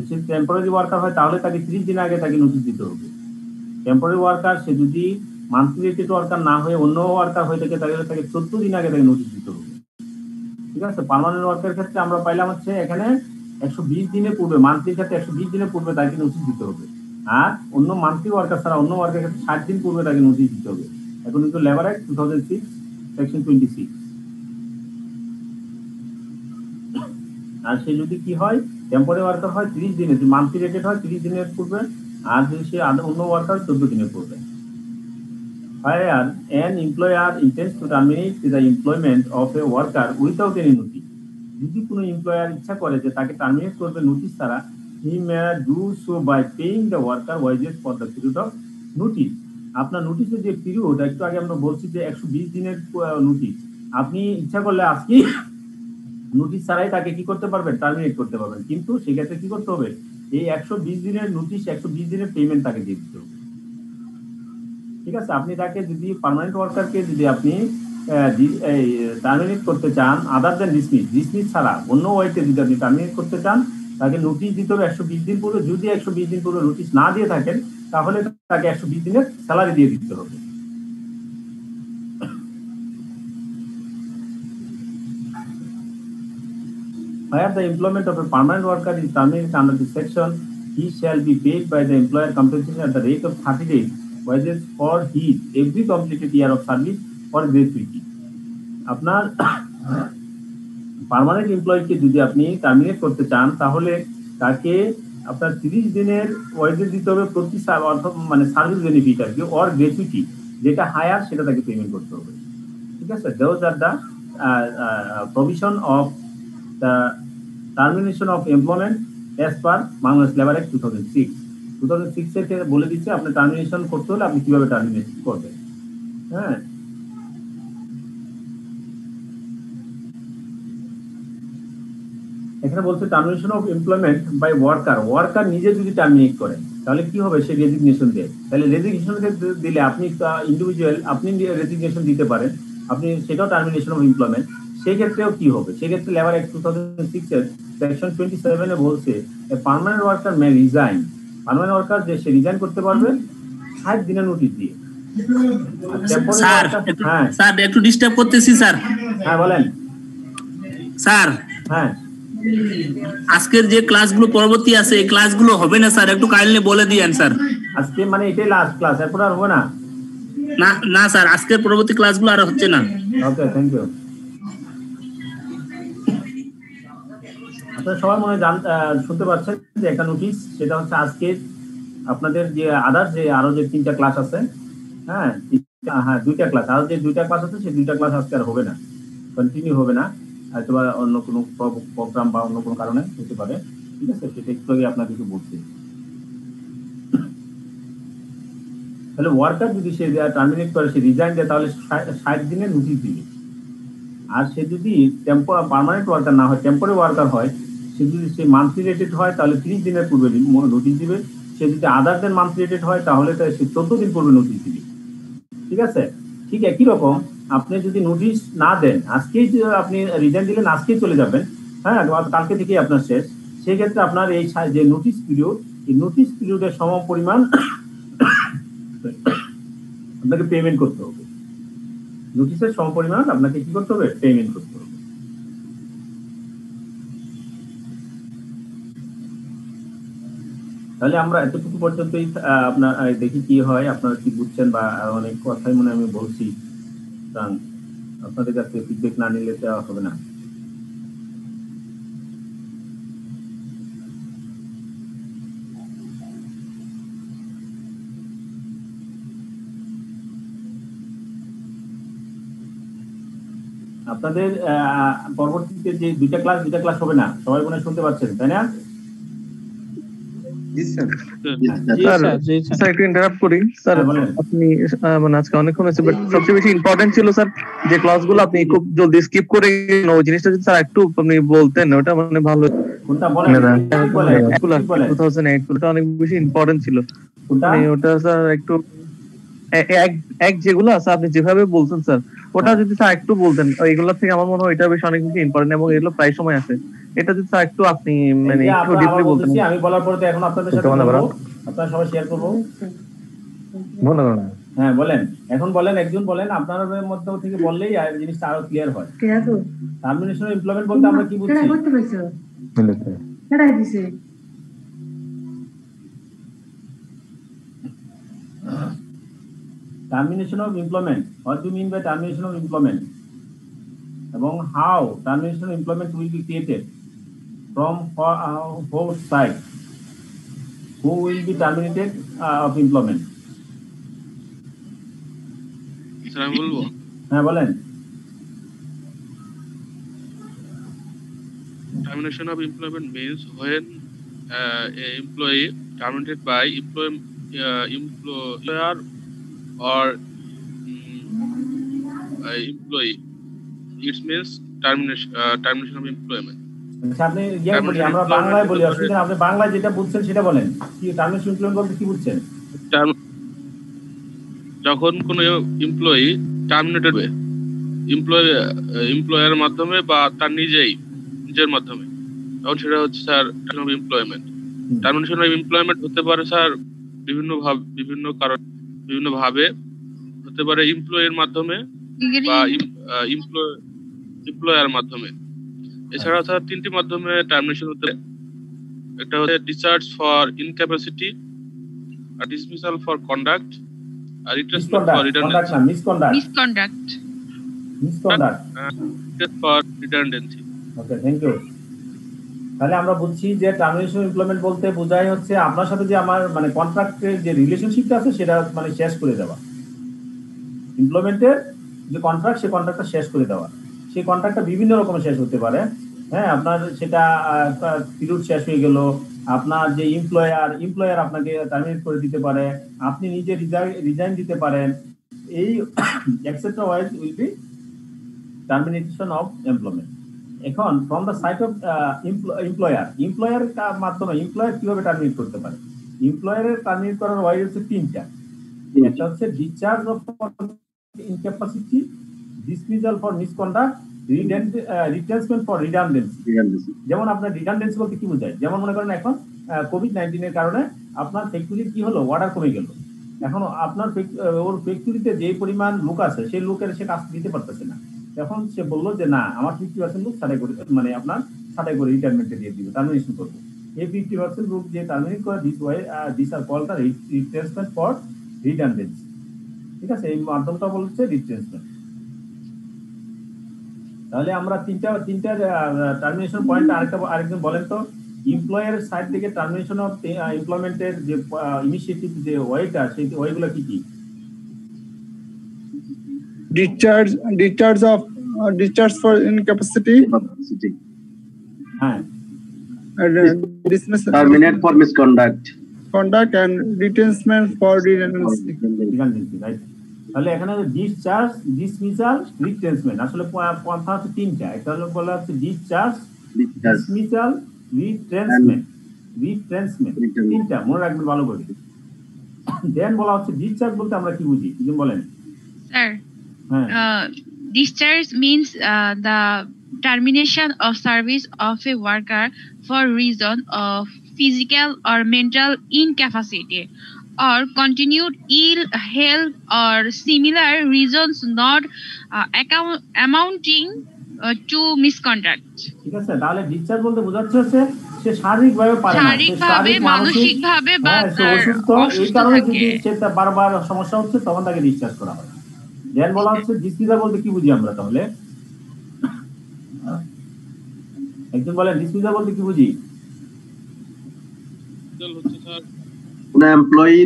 সে টেম্পোরারি ওয়ার্কার হয় তাহলে তাকে 30 দিন আগে তাকে নোটিশ দিতে হবে। টেম্পোরারি ওয়ার্কার সে যদি মান্থলি রেটেড ওয়ার্কার না হয়ে অন্য ওয়ার্কার হয়ে থাকে তাহলে তাকে 14 দিন আগে তাকে নোটিশ দিতে হবে। ঠিক আছে। পার্মানেন্ট ওয়ার্কারের ক্ষেত্রে আমরা পাইলাম হচ্ছে এখানে 120 দিনের পূর্বে, মান্থলির ক্ষেত্রে 120 দিনের পূর্বে তাকে নোটিশ দিতে হবে। আর অন্য মান্থলি ওয়ার্কার ছাড়া অন্য ওয়ার্কারের ক্ষেত্রে 60 দিন পূর্বে তাকে নোটিশ দিতে হবে। এখন কিন্তু লেবার অ্যাক্ট 2006 সেকশন 26। আর সে যদি কি হয়, টেম্পোরারি ওয়ার্কার হয় 30 দিনের, মান্থলি রেটেড হয় 30 দিনের পূর্বে, আর যদি সে অন্য ওয়ার্কার 14 দিনের পূর্বে। Where an employer intends to terminate the employment of a worker without any notice. যদি কোনো এমপ্লয়ার ইচ্ছা করে যে তাকে টার্মিনেট করবে নোটিশ ছাড়া, he may do so by paying the worker wages for the period of notice. আপনার নোটিশের যে পিরিয়ড, একটু আগে আমরা বলছি যে 120 দিনের নোটিশ, আপনি ইচ্ছা করলে আজকে নোটিশ ছাড়াই তাকে কি করতে পারবেন, টার্মিনেট করতে পারবেন। কিন্তু সেক্ষেত্রে কি করতে হবে, এই 120 দিনের নোটিশ 120 দিনের পেমেন্ট তাকে দিয়ে দিতে হবে। ঠিক আছে। আপনি তাকে যদি পার্মানেন্ট ওয়ার্কারকে যদি আপনি টার্মিনেট করতে চান আদার দেন ডিসমিস ছাড়া অন্য ওয়েতে যদি আপনি টার্মিনেট করতে চান, তাকে নোটিশ দিতে হবে 120 দিন পূর্বে। যদি 120 দিন পূর্বে নোটিশ না দিয়ে থাকেন তাহলে তাকে 120 দিনের স্যালারি দিয়ে দিতে হবে। Where the employment of a permanent worker is terminated under this section, he shall be paid by the employer compensation at the rate of 30 days wages for his every completed year of service for gratuity. আপনার পার্মানেন্ট এমপ্লয়িকে যদি আপনি টার্মিনেট করতে চান তাহলে তাকে আপনার 30 দিনের ওয়েজেস দিতে হবে প্রতি মানে সার্ভিস বেনিফিট আর কি, অর গ্র্যাচুইটি, যেটা হায়ার সেটা তাকে পেমেন্ট করতে হবে। ঠিক আছে। Those are the provision of the termination of employment as per Bangladesh labour act 2006 এর বলে দিচ্ছে আপনি টার্মিনেশন করতে হলে আপনি কিভাবে টার্মিনেট করবেন। হ্যাঁ, এখানে বলছে termination of employment by worker নিজে যদি টার্মিনেট করেন তাহলে কি হবে, সে রেজিগনেশন দেয়। তাহলে রেজিগনেশন দিলে আপনি ইন্ডিভিজুয়াল আপনি রেজিগনেশন দিতে পারেন, আপনি সেটাও টার্মিনেশন অফ এমপ্লয়মেন্ট। সেক্ষেত্রেও কি হবে, সেক্ষেত্রে লেবার অ্যাক্ট 2006 এর সেকশন 27 বলছে পার্মানেন্ট ওয়ার্কার মে রিজাইন। পার্মানেন্ট ওয়ার্কার যে সে রিজাইন করতে পারবে 60 দিনের নোটিশ দিয়ে। স্যার একটু ডিস্টার্ব করতেছি স্যার। হ্যাঁ বলেন স্যার। হ্যাঁ, আজকের যে ক্লাসগুলো পরবর্তী আছে এই ক্লাসগুলো হবে না স্যার, একটু কাইন্ডলি বলে দিয়েন স্যার। আজকে মানে এটাই লাস্ট ক্লাস, এরপর আর হবে না? না স্যার, আজকের পরবর্তী ক্লাসগুলো আর হচ্ছে না। ওকে, থ্যাংক ইউ। আপনারা সবাই মনে শুনতে পাচ্ছেন যে একটা নোটিশ, সেটা হচ্ছে আজকে আপনাদের যে আরো যে 3টা ক্লাস আছে, হ্যাঁ 2টা ক্লাস, আরো যে 2টা ক্লাস আছে সেই 2টা ক্লাস আজকে আর হবে না, কন্টিনিউ হবে না, হয়তো অন্য কোনো প্রোগ্রাম বা অন্য কোনো কারণে হতে পারে। ঠিক আছে, সেটা একটু আগে আপনাদেরকে বলছি। তাহলে ওয়ার্কার যদি সে টার্মিনেট করে, সে রিজাইন দেয়, তাহলে 60 দিনের নোটিশ দিবে। আর সে যদি পার্মানেন্ট ওয়ার্কার না হয়, টেম্পোরারি ওয়ার্কার হয়, সে যদি সে মান্থলি রেটেড হয় তাহলে 30 দিনের পূর্বে নোটিশ দিবে। সে যদি আদার দেন মান্থলি রেটেড হয় তাহলে সে 14 দিন পূর্বে নোটিশ দিবে। ঠিক আছে? ঠিক একই রকম আপনি যদি নোটিশ না দেন, আজকেই আপনি রিজাইন দিলেন, আজকেই চলে যাবেন, হ্যাঁ, কালকে থেকেই আপনার শেষ, সেই ক্ষেত্রে আপনার এই যে নোটিশ পিরিয়ড, এই নোটিশ পিরিয়ডের সম পরিমাণ আপনাকে পেমেন্ট করতে হবে। নোটিশের সম পরিমাণ আপনাকে কি করতে হবে? পেমেন্ট করতে হবে। তাহলে আমরা এতটুকু পর্যন্তই আপনার দেখি কি হয়, আপনারা কি বুঝছেন, বা অনেক কথাই মনে আমি বলছি, আপনাদের কাছে ফিডব্যাক না নিলে দেওয়া হবে না। আপনাদের পরবর্তীতে যে দুইটা ক্লাস হবে না, সবাই মনে শুনতে পাচ্ছেন, তাই না? স্যার একটু ইন্টারাপ্ট করি স্যার, আপনি মানে আজকে অনেকক্ষণ হয়েছে, বাট সবচেয়ে বেশি ইম্পর্টেন্ট ছিল স্যার যে ক্লাসগুলো আপনি খুব জলদি স্কিপ করে গেলেন, ওই জিনিসটা যদি স্যার একটু আপনি বলতেন ওটা মানে ভালো। কোনটা বলেন? 2008 ওটা অনেক বেশি ইম্পর্টেন্ট ছিল, ওটা স্যার একটু এক যেগুলো আছে আপনি যেভাবে বলছেন স্যার, ওটা যদি স্যার একটু বলতেন, ওইগুলোর থেকে আমার মনে হয় এটা বেশ অনেক বেশি ইম্পর্টেন্ট, এবং এগুলো প্রায় সময় আছে, এটা যদি স্যার একটু আপনি মানে একটু ডিপলি বলতেন। আমি বলার পরে তো এখন আপনাদের সাথে বলবো, আপনারা সবাই শেয়ার করবো। হ্যাঁ বলেন, এখন বলেন, একজন বলেন, আপনাদের মধ্যে থেকে বললেই জিনিসটা আরো ক্লিয়ার হয়। টার্মিনেশন অফ এমপ্লয়মেন্ট বলতে আমরা কি বুঝছি? Termination of employment. What do you mean by termination of employment? এবং how termination of employment will be created? From both sides. Who will be terminated of employment? Sir আমি বলবো? হ্যাঁ বলেন। Termination of employment means when an employee terminated by employer or employee. It means termination of employment. আচ্ছা আপনি বলি, আমরা বাংলায় বলি, অসুবিধা আপনি বাংলায় যেটা বুঝছেন সেটা বলেন। কি টার্মিনেশন এমপ্লয়মেন্ট বলতে কি বুঝছেন? যখন কোনো এমপ্লয়ি টার্মিনেটেড হবে এমপ্লয়ারের মাধ্যমে বা তার নিজের মাধ্যমে, তখন সেটা হচ্ছে sir termination of employment. Termination of employment হতে পারে স্যার বিভিন্ন ভাবে হতে পারে, এমপ্লয়ের মাধ্যমে বা এমপ্লয়ার মাধ্যমে। এছাড়া স্যার 3টি মাধ্যমে টার্মিনেশন হতে পারে। একটা হচ্ছে ডিসচার্জ ফর ইনক্যাপাসিটি, আর ডিসমিসাল ফর কন্ডাক্ট, আর retrenchment for redundancy. Misconduct for redundancy. Okay, thank you. তাহলে আমরা বুঝছি যে টার্মিনেশন এমপ্লয়মেন্ট বলতে বোঝায় হচ্ছে আপনার সাথে যে আমার মানে কন্ট্রাক্টের যে রিলেশনশিপটা আছে সেটা মানে শেষ করে দেওয়া। এমপ্লয়মেন্টের যে কন্ট্রাক্ট, সেই কন্ট্রাক্টটা শেষ করে দেওয়া। সেই কন্ট্রাক্টটা বিভিন্ন রকমের শেষ হতে পারে। হ্যাঁ, আপনার সেটা পিরিয়ড শেষ হয়ে গেল, আপনার যে এমপ্লয়ার আপনাকে টার্মিনেট করে দিতে পারে, আপনি নিজে রিজাইন দিতে পারেন, এই etcetera wise will be termination of employment. এখন from the side of employer মাধ্যমে এমপ্লয়ার কিভাবে টার্মিনেট করতে পারে? এমপ্লয়ারের টার্মিনেট করার ওয়াই হচ্ছে 3টা। একটা হচ্ছে discharge of incapacity, dismissal for misconduct, retrenchment for redundancy. যেমন আপনার রিডান্ডেন্সি বলতে কি বোঝায়? যেমন মনে করেন এখন কোভিড-19 এর কারণে আপনার ফ্যাক্টরির কি হলো, অর্ডার কমে গেল। এখন আপনার ওর ফ্যাক্টরিতে যে পরিমাণ লোক আছে সেই লোকের সে কাজ দিতে পারতেছে না। তখন সে বললো যে না, আমার 50% লোক ছাঁটাই করে, মানে আপনার ছাঁটাই করে রিটায়ারমেন্টে দিয়ে দিবে, টার্মিনেশন করবো। এই 50% লোক যে টার্মিনেট করে this are called the retrenchment for redundancy. ঠিক আছে, এই মাধ্যমটা বলছে রিট্রেসমেন্ট। তাহলে আমরা তিনটা টার্মিনেশন পয়েন্ট আরেকজন বলেন তো, এমপ্লয়ার সাইড থেকে টার্মিনেশন অফ এমপ্লয়মেন্টের যে ইনিশিয়েটিভ যে ওয়েটা, সেই ওয়েগুলো কি কি? discharge for incapacity, dismiss, terminate for misconduct, conduct, and retention for redundancy. Right. তাহলে এখানে ডিসচার্জ, ডিসমিসাল, রিটেনশন, আসলে পন্থা হচ্ছে 3টা। একটা হলো বলা হচ্ছে ডিসচার্জ, ডিসমিসাল, রিট্রান্সমেন্ট, তিনটা মনে রাখবেন ভালো করে। দেন বলা হচ্ছে ডিসচার্জ বলতে আমরা কি বুঝি, কি বলেন Sir, হ্যাঁ? discharge means the termination of service of a worker for reason of physical or mental incapacity or continued ill health or similar reasons not amounting to misconduct. ঠিক আছে, তাহলে ডিসচার্জ বলতে বোঝাচ্ছে হচ্ছে সে শারীরিকভাবে পারে না, শারীরিকভাবে, মানসিকভাবে বা সে অসুস্থ, এই কারণে যদি সে বারবার সমস্যা হচ্ছে তখন তাকে ডিসচার্জ করা হয়। দেন বলা হচ্ছে ডিসমিসাল বলতে কি বুঝি আমরা তাহলে? একজন বলেন ডিসমিসাল বলতে কি বুঝি? কোন এমপ্লয়ি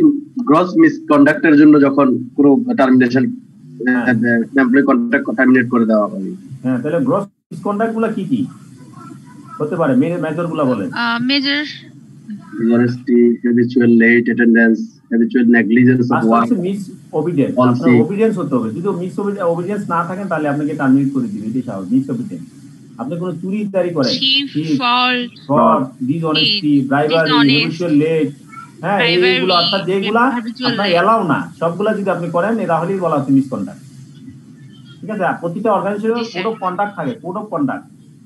গ্রস মিসকন্ডাক্টের জন্য যখন পুরো টার্মিনেশন এমপ্লয়ি কন্ট্রাক্ট টার্মিনেট করে দেওয়া হয়। হ্যাঁ, তাহলে গ্রস মিসকন্ডাক্ট গুলো কি কি হতে পারে? মেজর গুলো বলেন। Major dishonesty, habitual late attendance, habitual negligence of work, misobedience. আপনার obedience হতে হবে। যদি misobedience না থাকেন তাহলে আপনাকে টার্মিনেট করে দিবে, এটাই স্বাভাবিক। misobedience, আপনি কোনো চুরি দাঁড়ি করেন, fraud, dishonesty, bribery, habitual late, হ্যাঁ এইগুলো অর্থাৎ যেগুলা আপনার এলাও না সবগুলা যদি আপনি করেন তাহলেই বলা হচ্ছে মিসকন্ডাক্ট। ঠিক আছে, প্রতিটা অর্গানাইজেশনের কোড অফ কন্ডাক্ট থাকে, কোড অফ কন্ডাক্ট।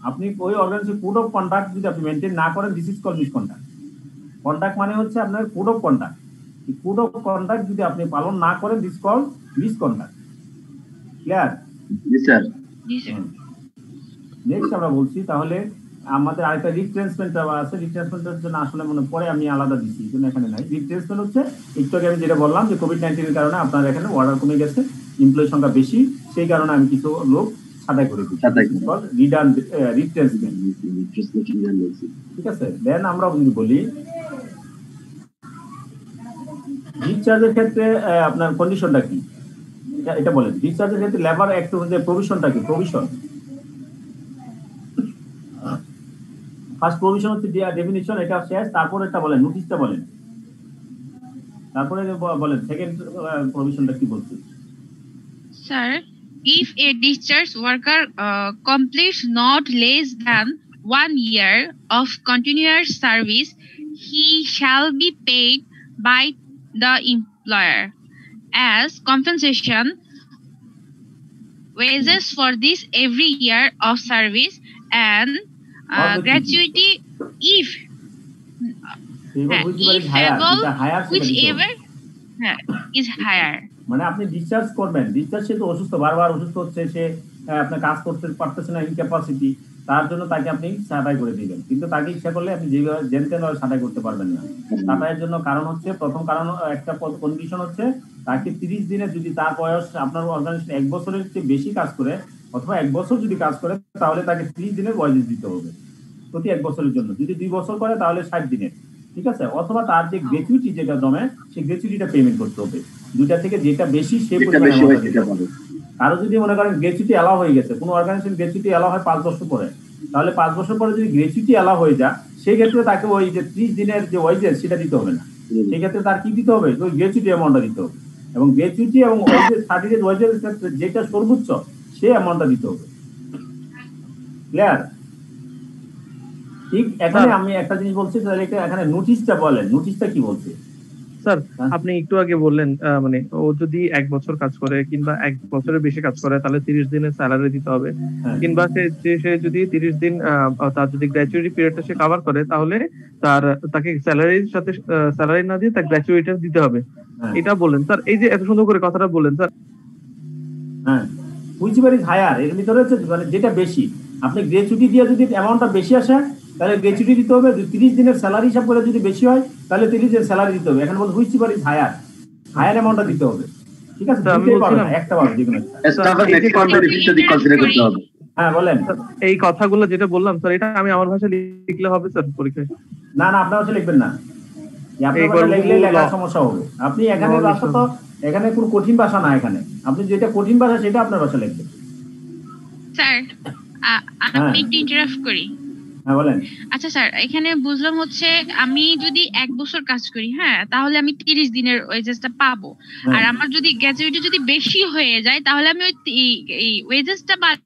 আপনি ওই অর্গানাইজেশনের কোড অফ কন্ডাক্ট যদি আপনি মেইনটেইন না করেন, this is called misconduct. Conduct মানে হচ্ছে আপনার code of conduct. Code of conduct যদি আপনি পালন না করেন, দিস কল্ড মিসকন্ডাক্ট। ক্লিয়ার? জি স্যার। নেক্সট আমরা বলছি তাহলে আমাদের আরেকটা রিট্রান্সমেন্ট আছে। রিট্রান্সমেন্টের জন্য আসলে মনে পড়ে আমি আলাদা দিচ্ছি, কিন্তু এখানে নাই। রিট্রান্সমেন্ট হচ্ছে একটু আগে আমি যেটা বললাম যে কোভিড-19 এর কারণে আপনার এখানে অর্ডার কমে গেছে, এমপ্লয়ি সংখ্যা বেশি, সেই কারণে আমি কিছু লোক ছাঁটাই করে দিচ্ছি। রিট্রান্সমেন্ট, ঠিক আছে। দেন আমরা যদি বলি ডিসচার্জের ক্ষেত্রে আপনার কন্ডিশনটা কি, এটা বলেন। ডিসচার্জের ক্ষেত্রে লেবার অ্যাক্ট অনুযায়ী প্রভিশনটা কি? প্রভিশন ফার্স্ট প্রভিশন হচ্ছে ডেফিনিশন, এটা শেষ। তারপর এটা বলেন, নোটিশটা বলেন, তারপরে বলেন সেকেন্ড প্রভিশনটা কি বলছে। Sir, if a discharged worker completes not less than 1 year of continuous service, he shall be paid by the employer as compensation wages for this every year of service and gratuity if whichever is higher. মানে আপনি ডিসচার্জ করবেন, ডিসচার্জ সে তো অসুস্থ, বারবার অসুস্থ হচ্ছে, সে আপনার কাজ করতে পারতেছে না, ইনক্যাপাসিটি, তার জন্য তাকে আপনি ছাঁটাই করে দিবেন। কিন্তু তাকে ইচ্ছা করলে আপনি যেভাবে জেনতেন ছাঁটাই করতে পারবেন না। ছাঁটাইয়ের জন্য কারণ হচ্ছে, প্রথম কারণ একটা কন্ডিশন হচ্ছে তাকে 30 দিনে, যদি তার বয়স আপনার অর্গানাইজেশন 1 বছরের চেয়ে বেশি কাজ করে অথবা 1 বছর যদি কাজ করে তাহলে তাকে 30 দিনের ওয়াইজেস দিতে হবে প্রতি 1 বছরের জন্য। যদি 2 বছর করে তাহলে 60 দিনের, ঠিক আছে। অথবা তার যে গ্র্যাচুইটি যেটা জমে সেই গ্র্যাচুইটিটা পেমেন্ট করতে হবে। দুইটা থেকে যেটা বেশি সে পরিমাণে দিতে হবে। কারো যদি মনে করেন গ্র্যাচুইটি অ্যালাউ হয়ে গেছে, কোনো অর্গানাইজেশন গ্র্যাচুইটি অ্যালাউ হয় 5 বছর পরে, তাহলে 5 বছর পরে যদি গ্র্যাচুইটি অ্যালাউ হয়ে যায় সেই ক্ষেত্রে তাকে ওই যে 30 দিনের যে ওয়াইজেস সেটা দিতে হবে না। সেই ক্ষেত্রে তার কি দিতে হবে? ওই গ্র্যাচুইটি অ্যামাউন্টটা দিতে হবে, এবং গ্র্যাচুইটি এবং ওয়াইজেস 30 ডেজ ওয়াইজেস যেটা সর্বোচ্চ সেই অ্যামাউন্টটা দিতে হবে। ক্লিয়ার? ঠিক। এখানে আমি একটা জিনিস বলছি, তাহলে এখানে নোটিশটা বলেন, নোটিশটা কি বলছে? স্যার আপনি একটু আগে বললেন মানে ও যদি 1 বছর কাজ করে কিংবা 1 বছরের বেশি কাজ করে তাহলে 30 দিনের স্যালারি দিতে হবে, কিংবা সে যদি 30 দিন তার যদি গ্র্যাচুইটি পিরিয়ডটা সে কভার করে তাহলে তাকে স্যালারির সাথে স্যালারি না দিয়ে তার গ্র্যাচুইটি দিতে হবে, এটা বললেন স্যার। এই যে এত সুন্দর করে কথাটা বললেন স্যার। হ্যাঁ, হুইচেভার ইজ হায়ার, এর ভিতরে হচ্ছে মানে যেটা বেশি, আপনি গ্র্যাচুইটি দিয়ে যদি অ্যামাউন্টটা বেশি আসে তাহলে গ্র্যাচুইটি দিতে হবে। 30 দিনের স্যালারি হিসাব করে যদি বেশি হয় তাহলে 30 দিনের স্যালারি দিতে হবে। এখানে বল হুইচেভার ইজ হায়ার, হায়ার অ্যামাউন্টটা দিতে হবে, ঠিক আছে। একটা পাবে যে কোনো হ্যাঁ বলেন। এই কথাগুলো যেটা বললাম স্যার, এটা আমি আমার ভাষায় লিখলে হবে স্যার পরীক্ষায়? না না, আপনার ভাষায় লিখবেন না, আপনার ভাষায় লিখলে লেখার সমস্যা হবে। আপনি এখানে ভাষা তো এখানে কোনো কঠিন ভাষা না, এখানে আপনি যেটা কঠিন ভাষা সেটা আপনার ভাষায় লিখবেন। স্যার আমি একটু ইন্টারাপ্ট করি। হ্যাঁ বলেন। আচ্ছা স্যার, এখানে বুঝলাম হচ্ছে আমি যদি 1 বছর কাজ করি, হ্যাঁ, তাহলে আমি 30 দিনের ওয়েজেসটা পাবো। আর আমার যদি গ্র্যাজুইটি যদি বেশি হয়ে যায়, তাহলে আমি ওই এই ওয়েজেসটা বাদ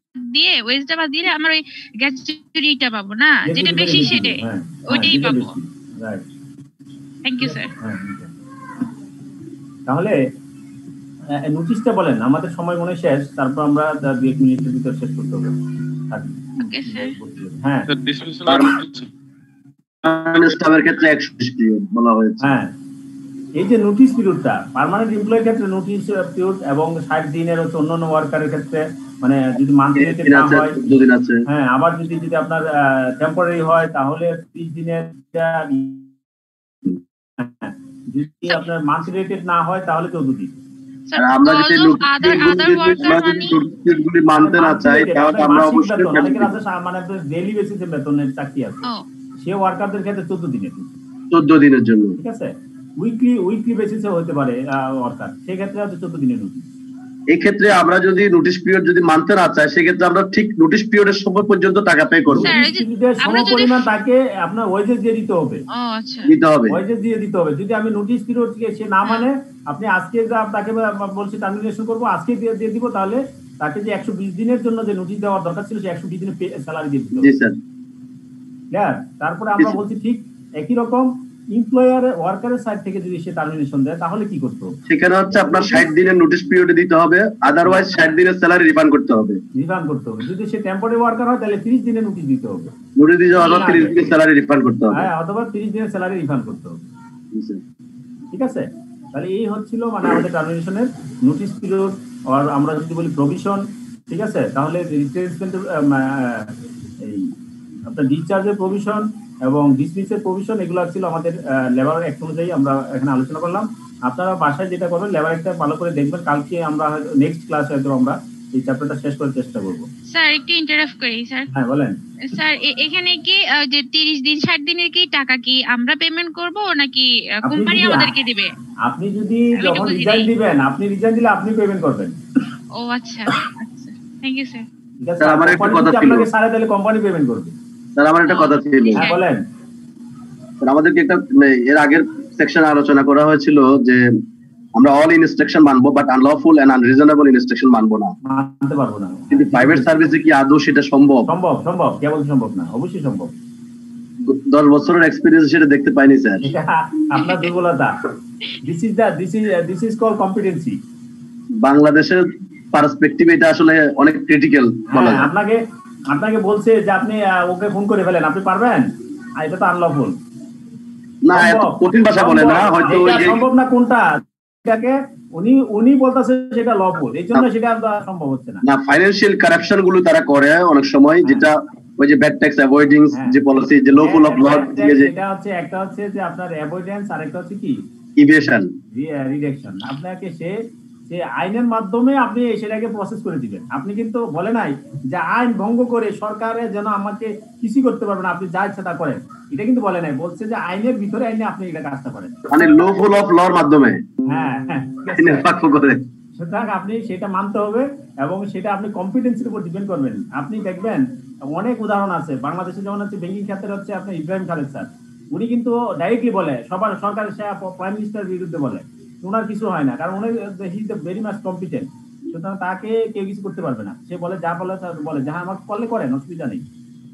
দিলে আমার ওই গ্র্যাজুইটিটা পাবো না, যেটা বেশি সেটাই ওইটাই পাবো। Right, thank you sir. তাহলে নোটিশটা বলেন, আমাদের সময় মনে শেষ, তারপর আমরা 2 মিনিটের ভিতর শেষ করতে হবে। Okay sir. হ্যাঁ স্টাফের ক্ষেত্রে 120 পিরিয়ড বলা হয়েছে। হ্যাঁ, এই যে নোটিশ পিরিয়ডটা পার্মানেন্ট এমপ্লয়ের ক্ষেত্রে নোটিশ পিরিয়ড এবং 60 দিনের হচ্ছে অন্যান্য ওয়ার্কারের ক্ষেত্রে, মানে যদি মান্থলি না হয়, 2 দিন আছে। হ্যাঁ, আবার যদি আপনার টেম্পোরারি হয় তাহলে 30 দিনের, যদি আপনার মান্থলি রেটেড না হয় তাহলে 14 দিন। আর আমরা যদি নোটিশগুলি মানতে না চাই তাহলে আমরা অবশ্যই মানে ডেইলি বেসিসে বেতনের চাকরি আছে, সে ওয়ার্কারদের ক্ষেত্রে 14 দিনের 14 দিনের জন্য, ঠিক আছে। উইকলি বেসিসে হতে পারে ওয়ার্কার, সেই ক্ষেত্রে হচ্ছে 14 দিনের নোটিশ। এই ক্ষেত্রে আমরা যদি নোটিশ পিরিয়ড যদি মানতে না চাই, সেক্ষেত্রে আমরা ঠিক নোটিশ পিরিয়ডের সময় পর্যন্ত টাকা পে করব। সমপরিমাণ তাকে আপনার ওয়েজেস দিয়ে দিতে হবে, ওয়েজেস দিয়ে দিতে হবে। যদি আমি নোটিশ পিরিয়ড সে না মানে, আপনি আজকে তাকে বলছি টার্মিনেশন করবো, আজকে দিয়ে দিব, তাহলে তাকে যে 120 দিনের জন্য যে নোটিশ দেওয়ার দরকার ছিল, সে 120 দিনের স্যালারি দিয়ে দিতে হবে। তারপরে আমরা বলছি ঠিক একই রকম এমপ্লয়ার ওয়ার্কারের সাইড থেকে যদি সে টার্মিনেশন দেয় তাহলে কি করতে হবে? সেখানে হচ্ছে আপনার 60 দিনের নোটিশ পিরিয়ডে দিতে হবে, আদারওয়াইজ 60 দিনের স্যালারি রিফান্ড করতে হবে। যদি সে টেম্পোরারি ওয়ার্কার হয় তাহলে 30 দিনের নোটিশ দিতে হবে, নোটিশ দিয়ে অথবা 30 দিনের স্যালারি রিফান্ড করতে হবে। হ্যাঁ, অথবা 30 দিনের স্যালারি রিফান্ড করতে হবে। ঠিক আছে, তাহলে এই হচ্ছিল মানে আমাদের টার্মিনেশনের নোটিশ পিরিয়ড, আর আমরা যদি বলি প্রভিশন, ঠিক আছে, তাহলে রিপ্লেসমেন্ট এই আপনার ডিসচার্জের প্রভিশন এবং ডিসমিসের প্রভিশন, এগুলো ছিল আমাদের লেবার অ্যাক্ট অনুযায়ী আমরা এখানে আলোচনা করলাম। আপনারা বাসায় যেটা করবেন, লেবার অ্যাক্টটা ভালো করে দেখবেন। কালকে আমরা নেক্সট ক্লাসে হয়তো আমরা এই চ্যাপ্টারটা শেষ করার চেষ্টা করব। স্যার একটু ইন্টারাপ্ট করি স্যার। হ্যাঁ বলেন। স্যার এখানে কি যে 30 দিন 60 দিনের কি টাকা কি আমরা পেমেন্ট করব নাকি কোম্পানি আমাদেরকে দিবে? আপনি যদি যখন রিজাইন দিবেন, আপনি রিজাইন দিলে আপনি পেমেন্ট করবেন। ও আচ্ছা আচ্ছা, থ্যাংক ইউ স্যার। ঠিক আছে, আমার একটা কথা ছিল, আপনাকে সারা তাহলে কোম্পানি পেমেন্ট করবে। স্যার আমার একটা কথা ছিল। হ্যাঁ বলেন। স্যার আমাদেরকে একটা এর আগের সেকশনে আলোচনা করা হয়েছিল যে আমরা অল ইনস্ট্রাকশন মানবো, but unlawful and unreasonable instruction মানবো না, মানতে পারবো না। কিন্তু প্রাইভেট সার্ভিসে কি আদৌ সেটা সম্ভব? সম্ভব, কেবল সম্ভব না, অবশ্যই সম্ভব। 10 বছরের এক্সপেরিয়েন্স সেটা দেখতে পাইনি স্যার। আপনার দুর্বলতা। This is call competency. বাংলাদেশের পার্সপেক্টিভ এটা আসলে অনেক ক্রিটিক্যাল বলা যায়। আপনাকে বলছে যে আপনি ওকে ফোন করে ফেলেন, আপনি পারবেন? এটা তো আনলফুল না, এত কঠিন ভাষা বলে না, হয়তো ওই যে সম্ভব না কোনটা, এটাকে উনি বলতাছে সেটা লফুল, এইজন্য সেটা সম্ভব হচ্ছে না। না, ফাইনান্সিয়াল কারাপশন গুলো তারা করে অনেক সময়, যেটা ওই যে ব্যাড ট্যাক্স অ্যাভয়েডিং যে পলিসি, যে লফুল অফ ল, এটা হচ্ছে একটা হচ্ছে যে আপনার অ্যাভয়েডেন্স, আর একটা হচ্ছে কি ইভেশন, রিডাকশন। আপনাকে সে আইনের মাধ্যমে আপনি সেটাকে প্রসেস করে দিবেন। আপনি কিন্তু বলে নাই যে আইন ভঙ্গ করে সরকারের যেন আমাকে কিছু করতে পারবেন, আপনি যা ইচ্ছা তা করেন, এটা কিন্তু বলে নাই। বলছে যে আইনের ভিতরে আইনে আপনি এটা কাজটা করেন, মানে লফুল অফ লর মাধ্যমে। হ্যাঁ, আইনের পক্ষ করে। সুতরাং আপনি সেটা মানতে হবে এবং সেটা আপনি কম্পিটেন্সির উপর ডিপেন্ড করবেন। আপনি দেখবেন অনেক উদাহরণ আছে বাংলাদেশে, যেমন হচ্ছে ব্যাংকিং ক্ষেত্রে হচ্ছে আপনি ইব্রাহিম খালেদ স্যার, উনি কিন্তু ডাইরেক্টলি বলে সরকারের প্রাইম মিনিস্টারের বিরুদ্ধে বলে, ওনার কিছু হয় না, কারণ উনি he is very much competent. সুতরাং তাকে কেউ কিছু করতে পারবে না, সে বলে যা বলে যাহা আমাকে করলে করেন, অসুবিধা নেই,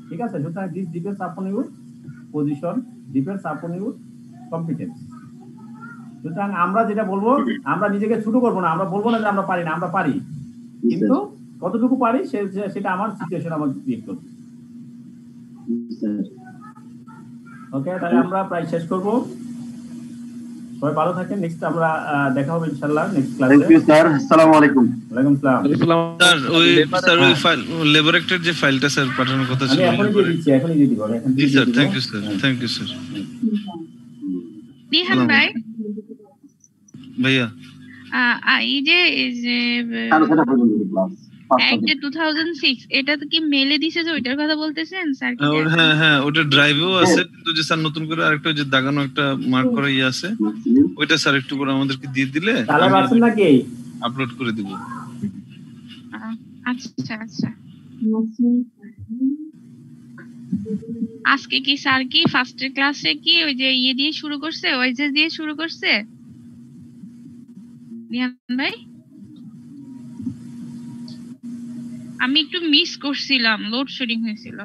ঠিক আছে। সুতরাং this depends upon your position, depends upon your competence. সুতরাং আমরা যেটা বলবো, আমরা নিজেকে ছোট করবো না, আমরা বলবো না যে আমরা পারি না, আমরা পারি, কিন্তু কতটুকু পারি সেটা আমার সিচুয়েশন আমাকে ক্রিয়েট করবে। ওকে, তাহলে আমরা প্রায় শেষ করবো। সবাই ভালো থাকেন, নেক্সট আমরা দেখা হবে ইনশাআল্লাহ নেক্সট ক্লাসে। থ্যাংক ইউ স্যার, আসসালামু আলাইকুম। ওয়ালাইকুম আসসালাম। স্যার ওই ফাইল লেবার অ্যাক্টের যে ফাইলটা স্যার পাঠানোর কথা ছিল, আমি এখনই দিয়ে দিচ্ছি, এখনই দিয়ে দিব। জি sir, thank you sir, thank you sir. Nihan ভাই, ভাইয়া এই যে Act 2006 এটা তো কি মেলে দিছে যে ওইটার কথা বলতেছেন স্যার? হ্যাঁ ওটা ড্রাইভেও আছে, কিন্তু যে স্যার নতুন করে আরেকটা যে দাগানো একটা মার্ক করা আছে, ওইটা স্যার একটু করে আমাদেরকে দিয়ে দিলে চালাবে আছেন নাকি আপলোড করে দিব। আচ্ছা আচ্ছা। আজকে কি স্যার কি ফার্স্টের ক্লাসে কি ওই যে ইয়ে দিয়ে শুরু করছে, ওয়েজেস দিয়ে শুরু করছে নিহান ভাই? আমি একটু মিস করছিলাম, লোডশেডিং হয়েছিল।